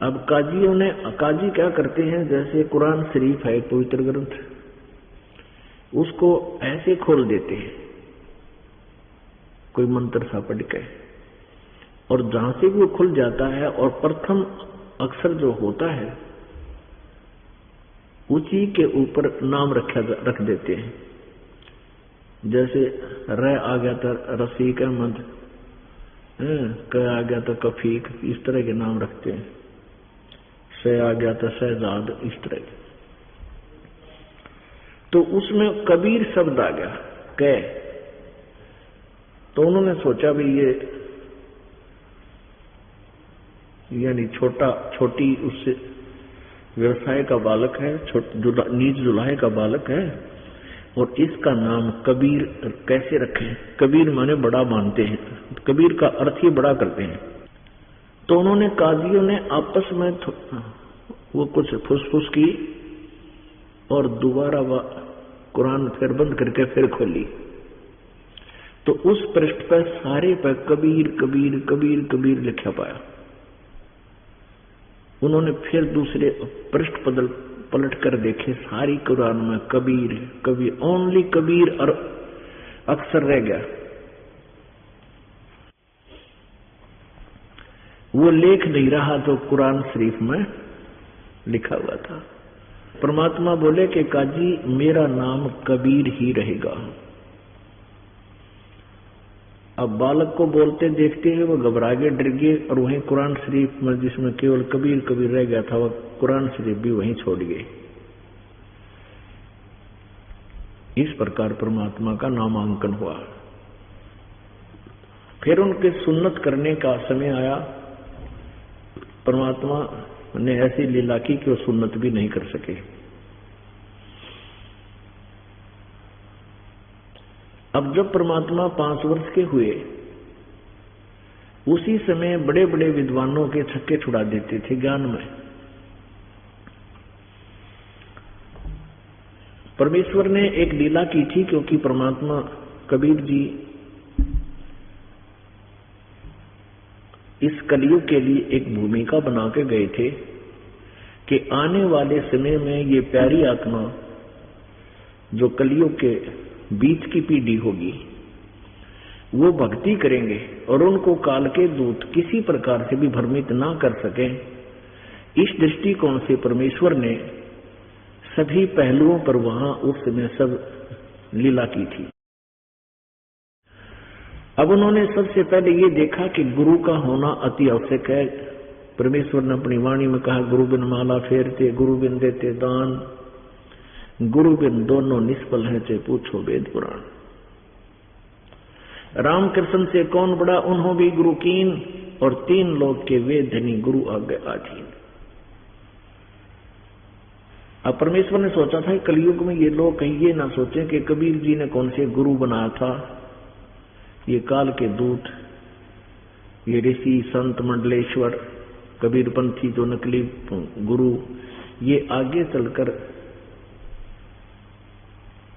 अब काजी क्या करते हैं, जैसे कुरान शरीफ है पवित्र ग्रंथ, उसको ऐसे खोल देते हैं कोई मंत्र सा पढ़ के, और जहां से भी वो खुल जाता है और प्रथम अक्षर जो होता है उसी के ऊपर नाम रख देते हैं। जैसे र आ गया था रफीक अहमद, क आ गया था कफीक, इस तरह के नाम रखते हैं। से आ गया था शहजाद, इस तरह के। तो उसमें कबीर शब्द आ गया कै, तो उन्होंने सोचा भी ये यानी छोटी उससे व्यवसाय का बालक है, नीच जुलाहे का बालक है, और इसका नाम कबीर कैसे रखें। कबीर माने बड़ा मानते हैं, कबीर का अर्थ ही बड़ा करते हैं। तो उन्होंने काजियों ने आपस में वो कुछ फुसफुस की और दोबारा कुरान फिर बंद करके फिर खोली, तो उस पृष्ठ पर सारे पर कबीर कबीर कबीर कबीर लिखा पाया। उन्होंने फिर दूसरे पृष्ठ पलट कर देखे, सारी कुरान में कबीर कबीर, ओनली कबीर और अक्सर रह गया। वो लेख नहीं रहा जो कुरान शरीफ में लिखा हुआ था। परमात्मा बोले कि काजी मेरा नाम कबीर ही रहेगा। अब बालक को बोलते देखते हुए वो घबरा गए, डर गए, और वहीं कुरान शरीफ में जिसमें केवल कबीर कबीर रह गया था, वह कुरान शरीफ भी वहीं छोड़ गए। इस प्रकार परमात्मा का नामांकन हुआ। फिर उनके सुन्नत करने का समय आया। परमात्मा ने ऐसी लीला की कि वो सुन्नत भी नहीं कर सके। अब जब परमात्मा 5 वर्ष के हुए, उसी समय बड़े बड़े विद्वानों के छक्के छुड़ा देते थे ज्ञान में। परमेश्वर ने एक लीला की थी, क्योंकि परमात्मा कबीर जी इस कलयुग के लिए एक भूमिका बना के गए थे कि आने वाले समय में ये प्यारी आत्मा जो कलयुग के बीच की पीढ़ी होगी, वो भक्ति करेंगे और उनको काल के दूत किसी प्रकार से भी भ्रमित ना कर सके। इस दृष्टिकोण से परमेश्वर ने सभी पहलुओं पर वहां उस समय सब लीला की थी। अब उन्होंने सबसे पहले ये देखा कि गुरु का होना अति आवश्यक है। परमेश्वर ने अपनी वाणी में कहा, गुरु बिन माला फेरते, गुरु बिन देते दान, गुरु बिन दोनों निष्फल है, चे पूछो वेद पुराण। रामकृष्ण से कौन बड़ा, उन्हों भी गुरु कीन, और 3 लोक के वेद धनी गुरु आगे आधीन। अब परमेश्वर ने सोचा था कलयुग में ये लोग कहीं ये ना सोचे कि कबीर जी ने कौन से गुरु बनाया था। ये काल के दूत, ये ऋषि संत मंडलेश्वर कबीरपंथी जो नकली गुरु, ये आगे चलकर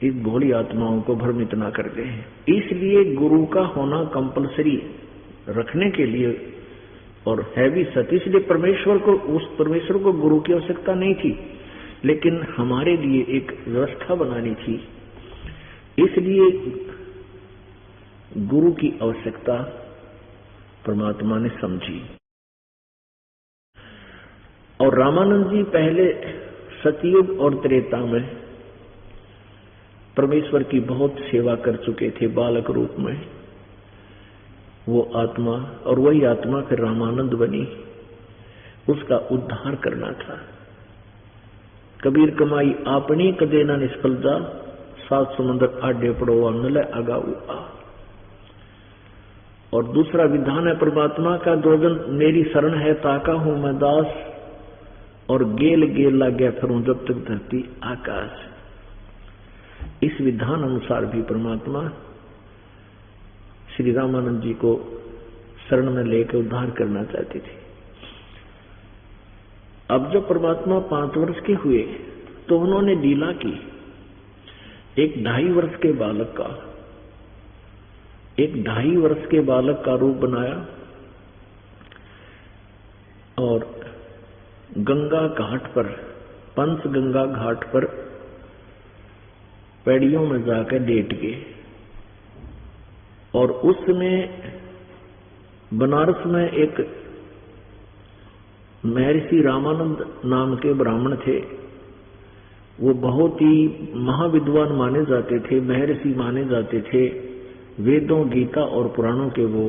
इस भोली आत्माओं को भ्रमित ना कर दे। इसलिए गुरु का होना कंपलसरी रखने के लिए और है भी सत्य। इसलिए परमेश्वर को गुरु की आवश्यकता नहीं थी, लेकिन हमारे लिए एक व्यवस्था बनानी थी। इसलिए गुरु की आवश्यकता परमात्मा ने समझी। और रामानंद जी पहले सतयुग और त्रेता में परमेश्वर की बहुत सेवा कर चुके थे बालक रूप में। वो आत्मा, और वही आत्मा फिर रामानंद बनी, उसका उद्धार करना था। कबीर कमाई आपनी कदे ना निष्फल जा, 7 समुद्र आडे पड़ो नल आगा आ। और दूसरा विधान है परमात्मा का, दोजन मेरी शरण है ताका हूं मैं दास, और गेल गेल लागे फिरूं जब तक धरती आकाश। इस विधान अनुसार भी परमात्मा श्री रामानंद जी को शरण में लेकर उद्धार करना चाहते थे। अब जब परमात्मा 5 वर्ष के हुए तो उन्होंने लीला की। एक 2.5 वर्ष के बालक का, एक 2.5 वर्ष के बालक का रूप बनाया और गंगा घाट पर, पंचगंगा घाट पर पैड़ियों में जाकर लेट गए। और उस समय बनारस में एक महर्षि रामानंद नाम के ब्राह्मण थे। वो बहुत ही महाविद्वान माने जाते थे, महर्षि माने जाते थे। वेदों, गीता और पुराणों के वो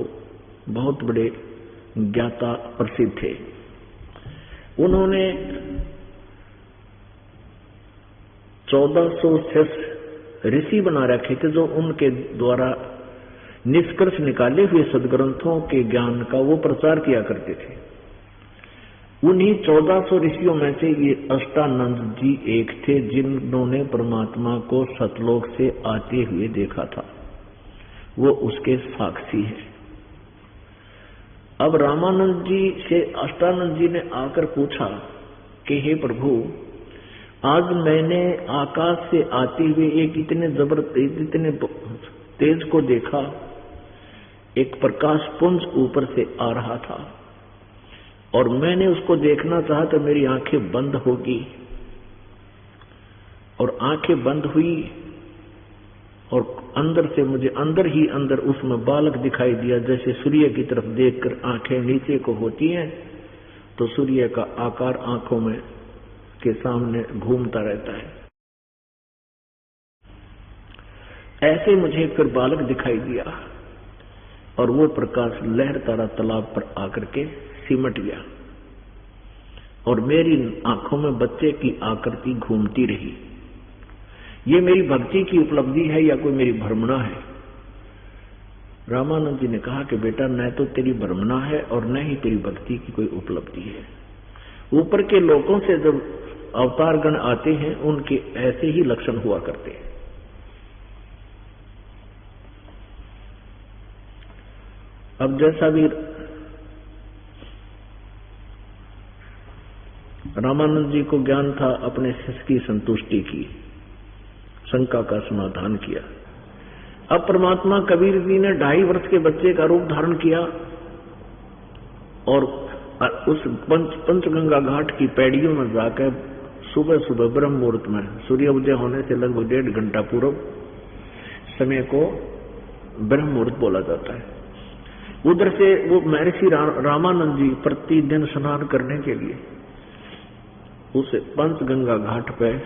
बहुत बड़े ज्ञाता प्रसिद्ध थे। उन्होंने 1406 ऋषि बना रखे थे, जो उनके द्वारा निष्कर्ष निकाले हुए सदग्रंथों के ज्ञान का वो प्रचार किया करते थे। उन्हीं 1400 ऋषियों में से ये अष्टानंद जी एक थे, जिन्होंने परमात्मा को सतलोक से आते हुए देखा था। वो उसके साक्षी है। अब रामानंद जी से अष्टानंद जी ने आकर पूछा कि हे प्रभु, आज मैंने आकाश से आते हुए एक इतने जबरदस्त, इतने तेज को देखा। एक प्रकाश पुंज ऊपर से आ रहा था और मैंने उसको देखना चाहा तो मेरी आंखें बंद होगी, और आंखें बंद हुई और अंदर से मुझे अंदर ही अंदर उसमें बालक दिखाई दिया। जैसे सूर्य की तरफ देखकर आंखें नीचे को होती हैं तो सूर्य का आकार आंखों में के सामने घूमता रहता है। ऐसे मुझे फिर बालक दिखाई दिया और वो प्रकाश लहर तारा तालाब पर आकर के सिमट गया और मेरी आंखों में बच्चे की आकृति घूमती रही। ये मेरी भक्ति की उपलब्धि है या कोई मेरी भ्रमणा है? रामानंद जी ने कहा कि बेटा न तो तेरी भ्रमणा है और न ही तेरी भक्ति की कोई उपलब्धि है। ऊपर के लोगों से जब अवतारगण आते हैं उनके ऐसे ही लक्षण हुआ करते हैं। अब जैसा भी रामानंद जी को ज्ञान था अपने शिष्य की संतुष्टि की, शंका का समाधान किया। अब परमात्मा कबीर जी ने 2.5 वर्ष के बच्चे का रूप धारण किया और उस पंचगंगा घाट की पैड़ियों में जाकर सुबह सुबह ब्रह्म मुहूर्त में सूर्य उदय होने से लगभग 1.5 घंटा पूर्व समय को ब्रह्म मुहूर्त बोला जाता है। उधर से वो महर्षि रामानंद जी प्रतिदिन स्नान करने के लिए उस पंचगंगा घाट पे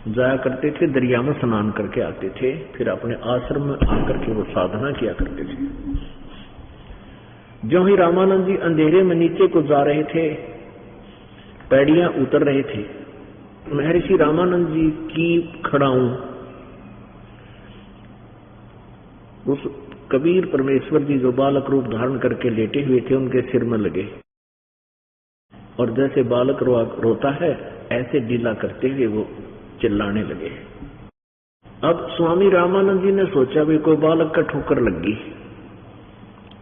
जाया करते थे, दरिया में स्नान करके आते थे, फिर अपने आश्रम में आकर के वो साधना किया करते थे। जो ही रामानंद जी अंधेरे में नीचे को जा रहे थे, पैड़ियां उतर रहे थे, महर्षि रामानंद जी की खड़ाऊं उस कबीर परमेश्वर जी जो बालक रूप धारण करके लेटे हुए थे उनके सिर में लगे और जैसे बालक रोता है ऐसे ढीला करते हुए वो चिल्लाने लगे। अब स्वामी रामानंद जी ने सोचा भी कोई बालक का ठोकर लग गई,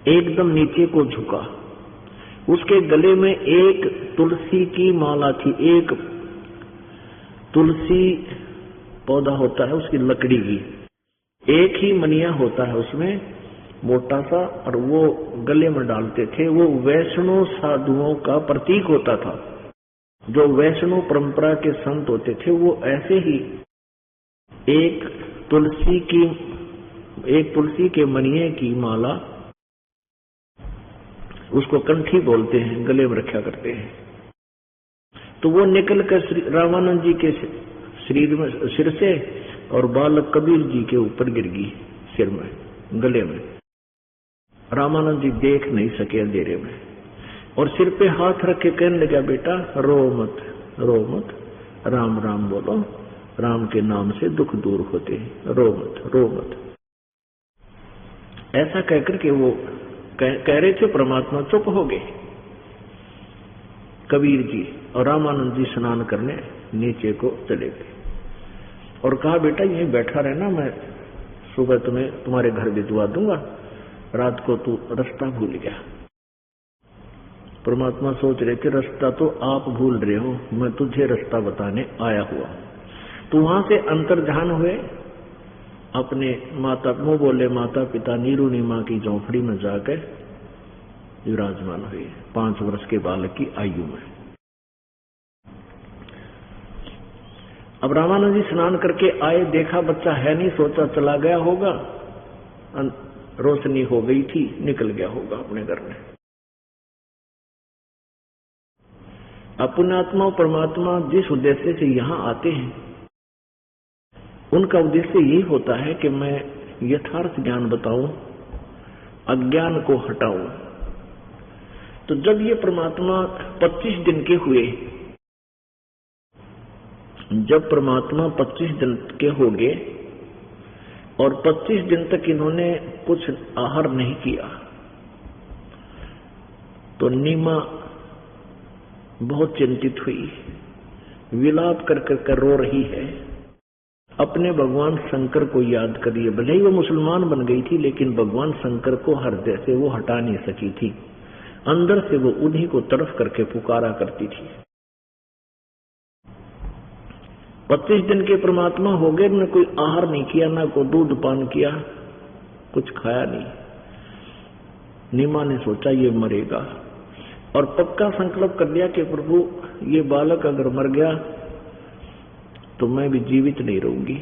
एकदम नीचे को झुका। उसके गले में एक तुलसी की माला थी, एक तुलसी पौधा होता है उसकी लकड़ी की, एक ही मनिया होता है उसमें मोटा सा, और वो गले में डालते थे। वो वैष्णव साधुओं का प्रतीक होता था। जो वैष्णव परंपरा के संत होते थे वो ऐसे ही एक तुलसी के मनिये की माला, उसको कंठी बोलते हैं, गले में रखा करते हैं। तो वो निकल कर रामानंद जी के सिर से और बालक कबीर जी के ऊपर गिर गई, सिर में, गले में। रामानंद जी देख नहीं सके अंधेरे में और सिर पे हाथ रख के कहने लगा, बेटा रो मत, रो मत, राम राम बोलो, राम के नाम से दुख दूर होते हैं, रो मत, रो मत। ऐसा कहकर के वो कह रहे थे, परमात्मा चुप हो गए। कबीर जी और रामानंद जी स्नान करने नीचे को चले गए और कहा, बेटा यहीं बैठा रहना, मैं सुबह तुम्हें तुम्हारे घर भिजवा दूंगा, रात को तू रास्ता भूल गया। परमात्मा सोच रहे थे रास्ता तो आप भूल रहे हो, मैं तुझे रास्ता बताने आया हुआ। तो वहां से अंतर्ध्यान हुए, अपने मुंह बोले माता पिता नीरूनी माँ की झोंपड़ी में जाकर विराजमान हुए 5 वर्ष के बालक की आयु में। अब रामानंद जी स्नान करके आए, देखा बच्चा है नहीं, सोचा चला गया होगा, रोशनी हो गई थी, निकल गया होगा अपने घर में। पुण्यात्मा परमात्मा जिस उद्देश्य से यहाँ आते हैं उनका उद्देश्य यही होता है कि मैं यथार्थ ज्ञान बताऊं, अज्ञान को हटाऊं। तो जब ये परमात्मा 25 दिन के हुए, जब परमात्मा 25 दिन के हो गए और 25 दिन तक इन्होंने कुछ आहार नहीं किया, तो नीमा बहुत चिंतित हुई, विलाप कर कर रो रही है, अपने भगवान शंकर को याद कर रही है। भले ही वो मुसलमान बन गई थी लेकिन भगवान शंकर को हृदय से वो हटा नहीं सकी थी, अंदर से वो उन्हीं को तरफ करके पुकारा करती थी। 25 दिन के परमात्मा हो गए, उन्होंने कोई आहार नहीं किया, ना कोई दूध पान किया, कुछ खाया नहीं। नीमा ने सोचा ये मरेगा, और पक्का संकल्प कर लिया कि प्रभु ये बालक अगर मर गया तो मैं भी जीवित नहीं रहूंगी,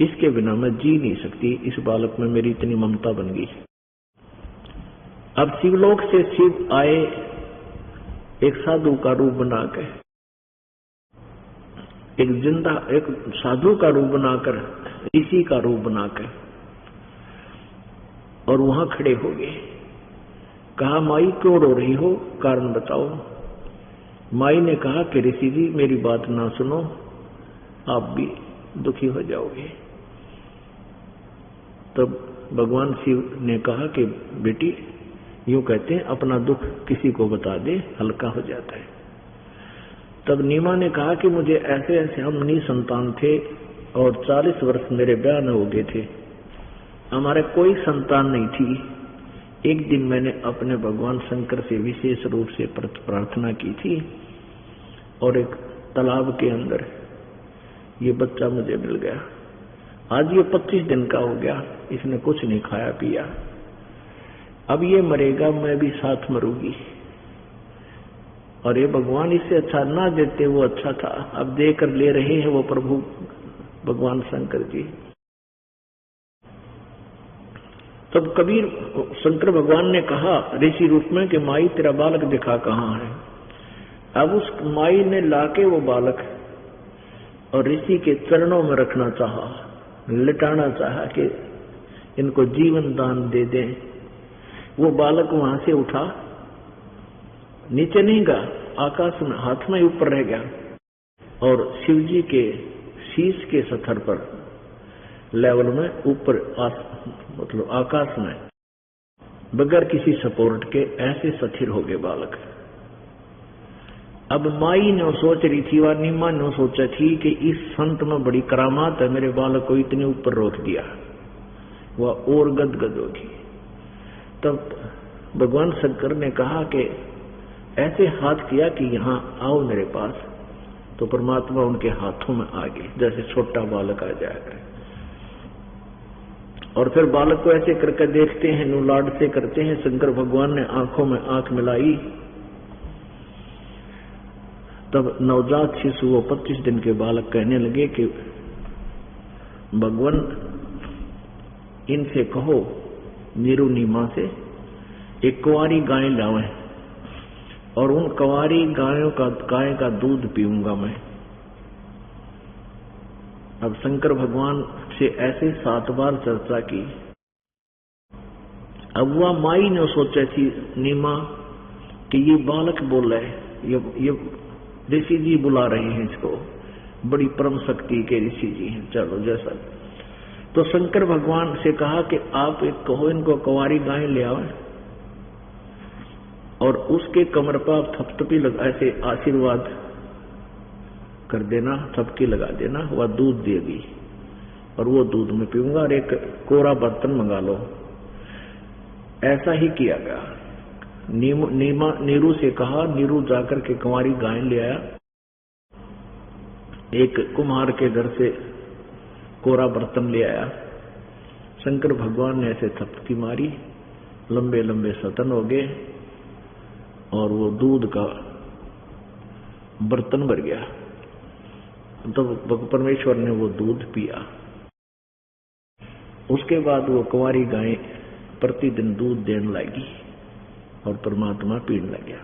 इसके बिना मैं जी नहीं सकती, इस बालक में मेरी इतनी ममता बन गई। अब शिवलोक से शिव आए एक साधु का रूप बनाकर, एक साधु का रूप बनाकर, ऋषि का रूप बनाकर, और वहां खड़े हो गए। कहा माई क्यों रो रही हो, कारण बताओ। माई ने कहा कि ऋषि जी मेरी बात ना सुनो, आप भी दुखी हो जाओगे। तब भगवान शिव ने कहा कि बेटी यूं कहते हैं अपना दुख किसी को बता दे, हल्का हो जाता है। तब नीमा ने कहा कि मुझे ऐसे ऐसे हम निसंतान थे और 40 वर्ष मेरे ब्याह न हो गए थे, हमारे कोई संतान नहीं थी। एक दिन मैंने अपने भगवान शंकर से विशेष रूप से प्रार्थना की थी और एक तालाब के अंदर ये बच्चा मुझे मिल गया। आज ये 25 दिन का हो गया, इसने कुछ नहीं खाया पिया, अब ये मरेगा, मैं भी साथ मरूंगी। और ये भगवान इससे अच्छा ना देते वो अच्छा था, अब देकर ले रहे हैं वो प्रभु भगवान शंकर जी। तब कबीर शंकर भगवान ने कहा ऋषि रूप में कि माई तेरा बालक दिखा कहाँ है। अब उस माई ने लाके वो बालक और ऋषि के चरणों में रखना चाहा, लिटाना चाहा कि इनको जीवन दान दे दें। वो बालक वहां से उठा, नीचे नहीं गया, आकाश में हाथ में ऊपर रह गया और शिवजी के शीश के सथर पर लेवल में ऊपर मतलब आकाश में बगैर किसी सपोर्ट के ऐसे स्थिर हो गए बालक। अब माई ने सोच रही थी, वह नीमा ने सोचा थी कि इस संत में बड़ी करामात है, मेरे बालक को इतने ऊपर रोक दिया, वह और गदगद होगी। तब भगवान शंकर ने कहा कि ऐसे हाथ किया कि यहाँ आओ मेरे पास, तो परमात्मा उनके हाथों में आ गए जैसे छोटा बालक आ जाएगा। और फिर बालक को ऐसे करके देखते हैं, नुलाड से करते हैं। शंकर भगवान ने आंखों में आंख मिलाई, तब नवजात शिशु वो 25 दिन के बालक कहने लगे कि भगवान इनसे कहो, नीरू नीमा से एक कुंवारी गाय लावे और उन कुंवारी गाय का दूध पीऊंगा मैं। अब शंकर भगवान से ऐसे 7 बार चर्चा की। अब वह माई ने सोचा थी नीमा कि ये बालक बोल रहे, ये ऋषि जी बुला रहे हैं इसको, बड़ी परम शक्ति के ऋषि जी हैं, चलो जैसा। तो शंकर भगवान से कहा कि आप एक कहो इनको कुंवारी गाय ले आओ और उसके कमर पर आप थपथपी लगा ऐसे आशीर्वाद कर देना, थपकी लगा देना, वह दूध देगी और वो दूध में पीऊंगा और एक कोरा बर्तन मंगा लो। ऐसा ही किया गया। नीरू से कहा, नीरू जाकर के कुंवारी गाय ले आया। एक कुम्हार के घर से कोरा बर्तन ले आया। शंकर भगवान ने ऐसे थपकी मारी, लंबे लंबे सतन हो गए और वो दूध का बर्तन भर गया। तो परमेश्वर ने वो दूध पिया। उसके बाद वो कुंवारी गाय प्रतिदिन दूध देने लगी और परमात्मा पीने लग गया।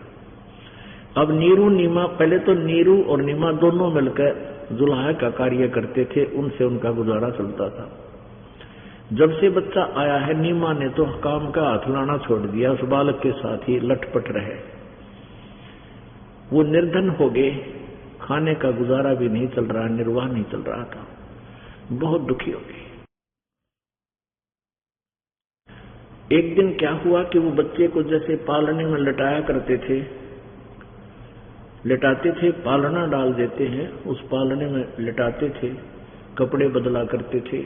अब नीरू नीमा, पहले तो नीरू और नीमा दोनों मिलकर जुलाहा का कार्य करते थे, उनसे उनका गुजारा चलता था। जब से बच्चा आया है, नीमा ने तो काम का हाथ लाना छोड़ दिया, उस बालक के साथ ही लटपट रहे। वो निर्धन हो गए, खाने का गुजारा भी नहीं चल रहा, निर्वाह नहीं चल रहा था, बहुत दुखी हो गए। एक दिन क्या हुआ कि वो बच्चे को जैसे पालने में लटाया करते थे, लिटाते थे, पालना डाल देते हैं, उस पालने में लिटाते थे, कपड़े बदला करते थे।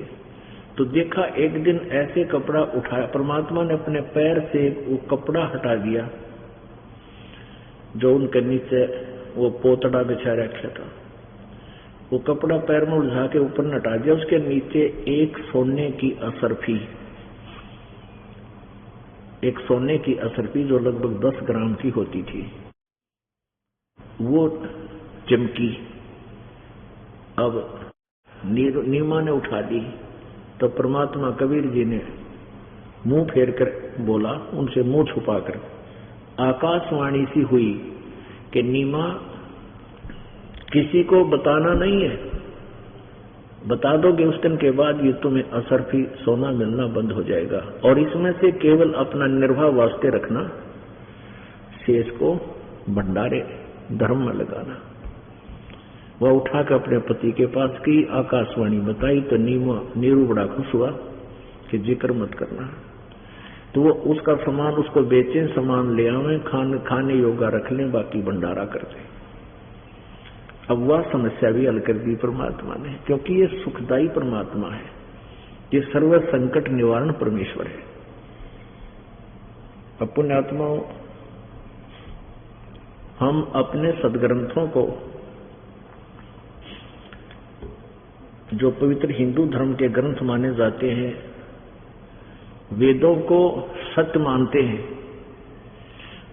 तो देखा एक दिन ऐसे कपड़ा उठाया, परमात्मा ने अपने पैर से वो कपड़ा हटा दिया जो उनके नीचे वो पोतड़ा बिछा रखा था। वो कपड़ा पैर में उलझा के ऊपर न हटा दिया, उसके नीचे एक सोने की असरफी एक सोने की असरफी जो लगभग 10 ग्राम की होती थी, वो चमकी। अब नीमा ने उठा दी तो परमात्मा कबीर जी ने मुंह फेर कर बोला, उनसे मुंह छुपाकर आकाशवाणी सी हुई कि नीमा किसी को बताना नहीं है, बता दोगे उस दिन के बाद ये तुम्हें असरफी सोना मिलना बंद हो जाएगा और इसमें से केवल अपना निर्वाह वास्ते रखना, शेष को भंडारे धर्म में लगाना। वह उठाकर अपने पति के पास की, आकाशवाणी बताई तो नीरू बड़ा खुश हुआ कि जिक्र मत करना। तो वो उसका सामान उसको बेचें, सामान ले आवे, खाने योगा रख लें, बाकी भंडारा कर दें। अब वह समस्या भी हल कर दी परमात्मा ने, क्योंकि ये सुखदायी परमात्मा है, ये सर्व संकट निवारण परमेश्वर है। अब पुण्यात्माओं, हम अपने सदग्रंथों को, जो पवित्र हिंदू धर्म के ग्रंथ माने जाते हैं, वेदों को सत्य मानते हैं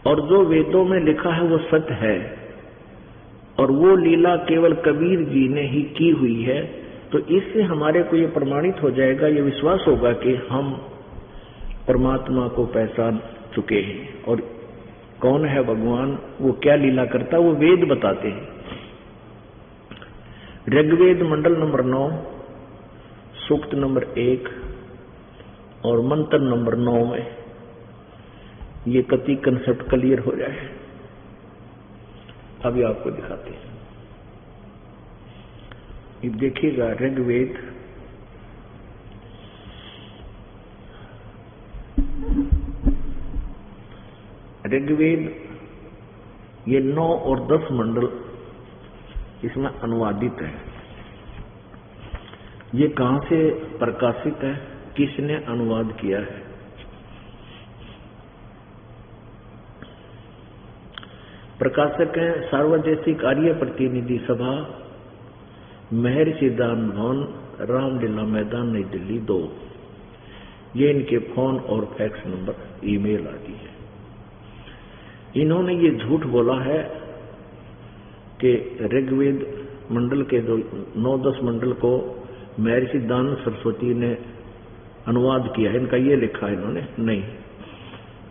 और जो वेदों में लिखा है वो सत्य है और वो लीला केवल कबीर जी ने ही की हुई है, तो इससे हमारे को ये प्रमाणित हो जाएगा, ये विश्वास होगा कि हम परमात्मा को पहचान चुके हैं और कौन है भगवान, वो क्या लीला करता, वो वेद बताते हैं। ऋग्वेद मंडल नंबर 9, सूक्त नंबर 1 और मंत्र नंबर 9 में ये कति कंसेप्ट क्लियर हो जाए। अभी आपको दिखाते हैं, ये देखिएगा। ऋग्वेद ये 9 और 10 मंडल इसमें अनुवादित है। ये कहां से प्रकाशित है, किसने अनुवाद किया है? प्रकाशक हैं सार्वजनिक आर्य प्रतिनिधि सभा, महर्षि दान भवन, रामलीला मैदान, नई दिल्ली 2। ये इनके फोन और फैक्स नंबर, ईमेल आदि है। इन्होंने ये झूठ बोला है कि ऋग्वेद मंडल के जो 9-10 मंडल को महर्षि दान सरस्वती ने अनुवाद किया है, इनका ये लिखा है इन्होंने, नहीं।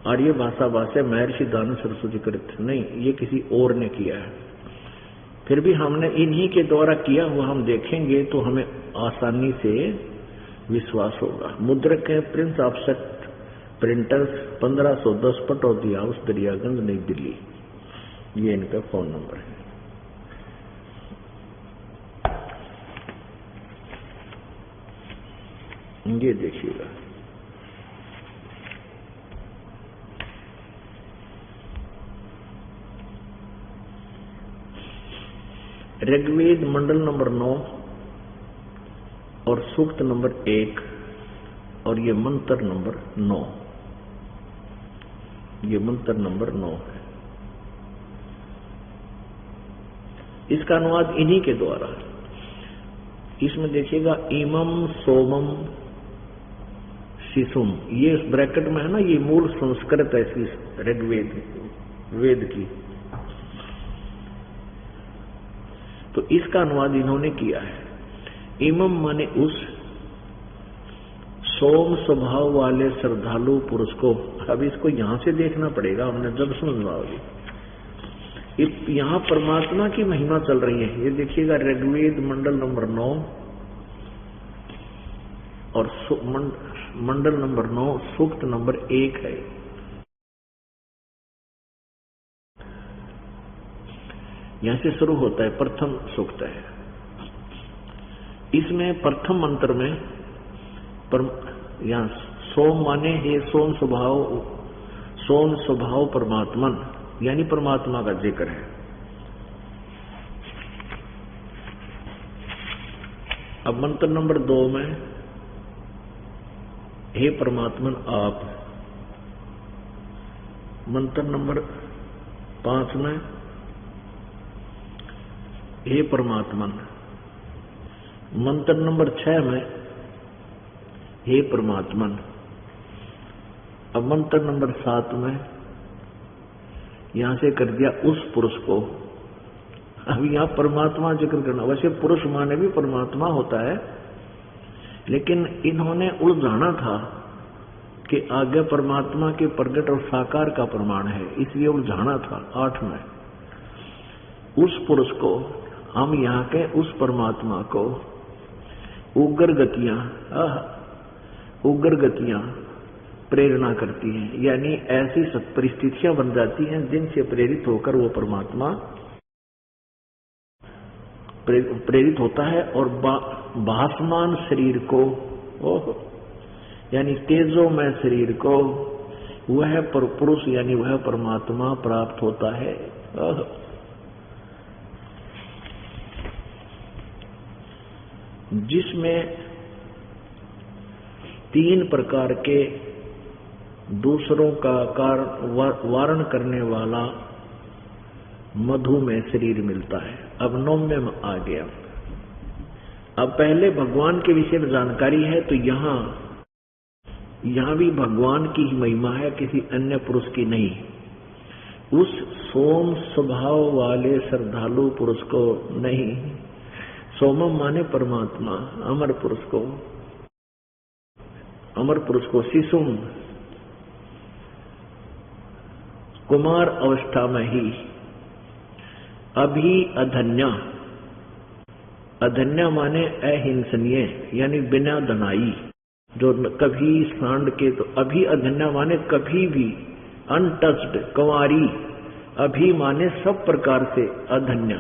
आर्य भाषा महर्षि दान सरस्वती कृत, नहीं, ये किसी और ने किया है। फिर भी हमने इन्हीं के द्वारा किया हुआ हम देखेंगे तो हमें आसानी से विश्वास होगा। मुद्रक है Prince offset printers, 1510 Pataudi house, Daryaganj, नई दिल्ली। ये इनका फोन नंबर है। ये देखिएगा, ऋग्वेद मंडल नंबर 9 और सूक्त नंबर 1 और ये मंत्र नंबर 9, ये मंत्र नंबर 9 है। इसका अनुवाद इन्हीं के द्वारा है। इसमें देखिएगा, इमम सोमम शिशुम, ये ब्रैकेट में है ना, ये मूल संस्कृत है इस ऋग्वेद वेद की। तो इसका अनुवाद इन्होंने किया है। इमम माने उस, सोम स्वभाव वाले श्रद्धालु पुरुष को। अब इसको यहां से देखना पड़ेगा, हमने जब समझवाओगे। यहां परमात्मा की महिमा चल रही है। ये देखिएगा, ऋग्वेद मंडल नंबर 9 और मंडल नंबर 9 सूक्त नंबर 1 है। यहां से शुरू होता है, प्रथम सूक्त है। इसमें प्रथम मंत्र में यहां सोम माने हे सोम स्वभाव परमात्मन, यानी परमात्मा का जिक्र है। अब मंत्र नंबर 2 में हे परमात्मन आप। मंत्र नंबर 5 में हे परमात्मन। मंत्र नंबर 6 में हे परमात्मन। अब मंत्र नंबर 7 में यहां से कर दिया उस पुरुष को। अब यहां परमात्मा जिक्र करना, वैसे पुरुष माने भी परमात्मा होता है, लेकिन इन्होंने उलझाना था कि आगे परमात्मा के प्रगट और साकार का प्रमाण है, इसलिए उलझाना था 8 में। उस पुरुष को, हम यहाँ के उस परमात्मा को उग्र गतियां प्रेरणा करती हैं, यानी ऐसी परिस्थितियां बन जाती हैं जिनसे प्रेरित होकर वो परमात्मा प्रेरित होता है और भासमान शरीर को, यानी तेजोमय शरीर को वह पुरुष यानी वह परमात्मा प्राप्त होता है। जिसमें 3 प्रकार के दूसरों का वारण करने वाला मधुमेह शरीर मिलता है। अब 9 में आ गया। अब पहले भगवान के विषय में जानकारी है, तो यहां भी भगवान की ही महिमा है, किसी अन्य पुरुष की नहीं। उस सोम स्वभाव वाले श्रद्धालु पुरुष को नहीं, सोमम माने परमात्मा, अमर पुरुष को शिशुम कुमार अवस्था में ही अभी अधन्या माने अहिंसनीय, यानी बिना दनाई, जो कभी सांड के, तो अभी अधन्या माने कभी भी, अनटच्ड कंवारी, अभी माने सब प्रकार से अधन्या।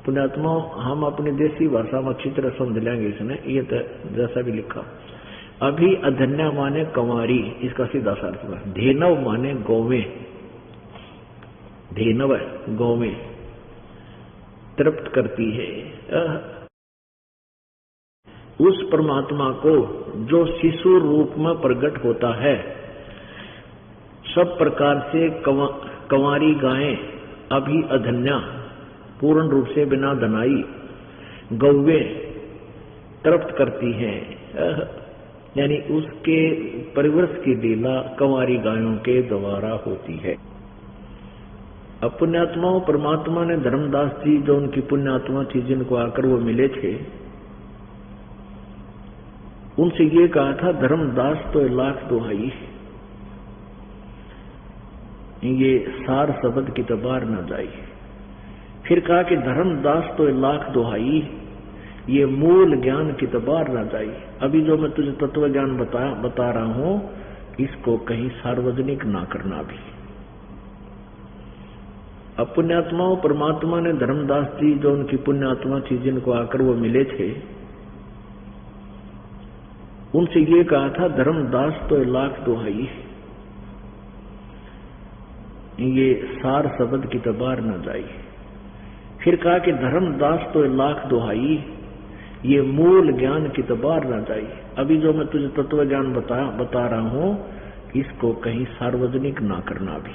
पुण्यात्मा, हम अपनी देसी भाषा में अच्छी तरह समझ लेंगे इसने, ये तो जैसा भी लिखा। अभी अधन्या माने कंवारी, इसका सीधा सा अर्थ है। धेनव माने गौवें, धेनव गौवें तृप्त करती है। उस परमात्मा को जो शिशु रूप में प्रकट होता है, सब प्रकार से कंवारी गायें, अभी अधन्या पूर्ण रूप से बिना दनाई, गौवें तृप्त करती हैं, यानी उसके परिवर्ष की लीला कंवारी गायों के द्वारा होती है। अब पुण्यात्माओं, परमात्मा ने धर्मदास जी, जो उनकी पुण्यात्मा थी, जिनको आकर वो मिले थे, उनसे ये कहा था, धर्मदास तो 1,00,000 दुहाई, ये सार शब्द की तबार न जाई। फिर कहा कि धर्मदास तो 1,00,000 दुहाई, ये मूल ज्ञान की तबार न जाई। अभी जो मैं तुझे तत्व ज्ञान बता रहा हूं, इसको कहीं सार्वजनिक ना करना भी। अब पुण्यात्माओं, परमात्मा ने धर्मदास जी, जो उनकी पुण्यात्मा थी, जिनको आकर वो मिले थे, उनसे ये कहा था, धर्मदास तो 1,00,000 दुहाई, ये सार शब्द की तबार न जाई। फिर कहा कि धर्मदास तो 1,00,000 दुहाई, ये मूल ज्ञान की तबार न जाई। अभी जो मैं तुझे तत्व ज्ञान बता रहा हूं, इसको कहीं सार्वजनिक ना करना भी।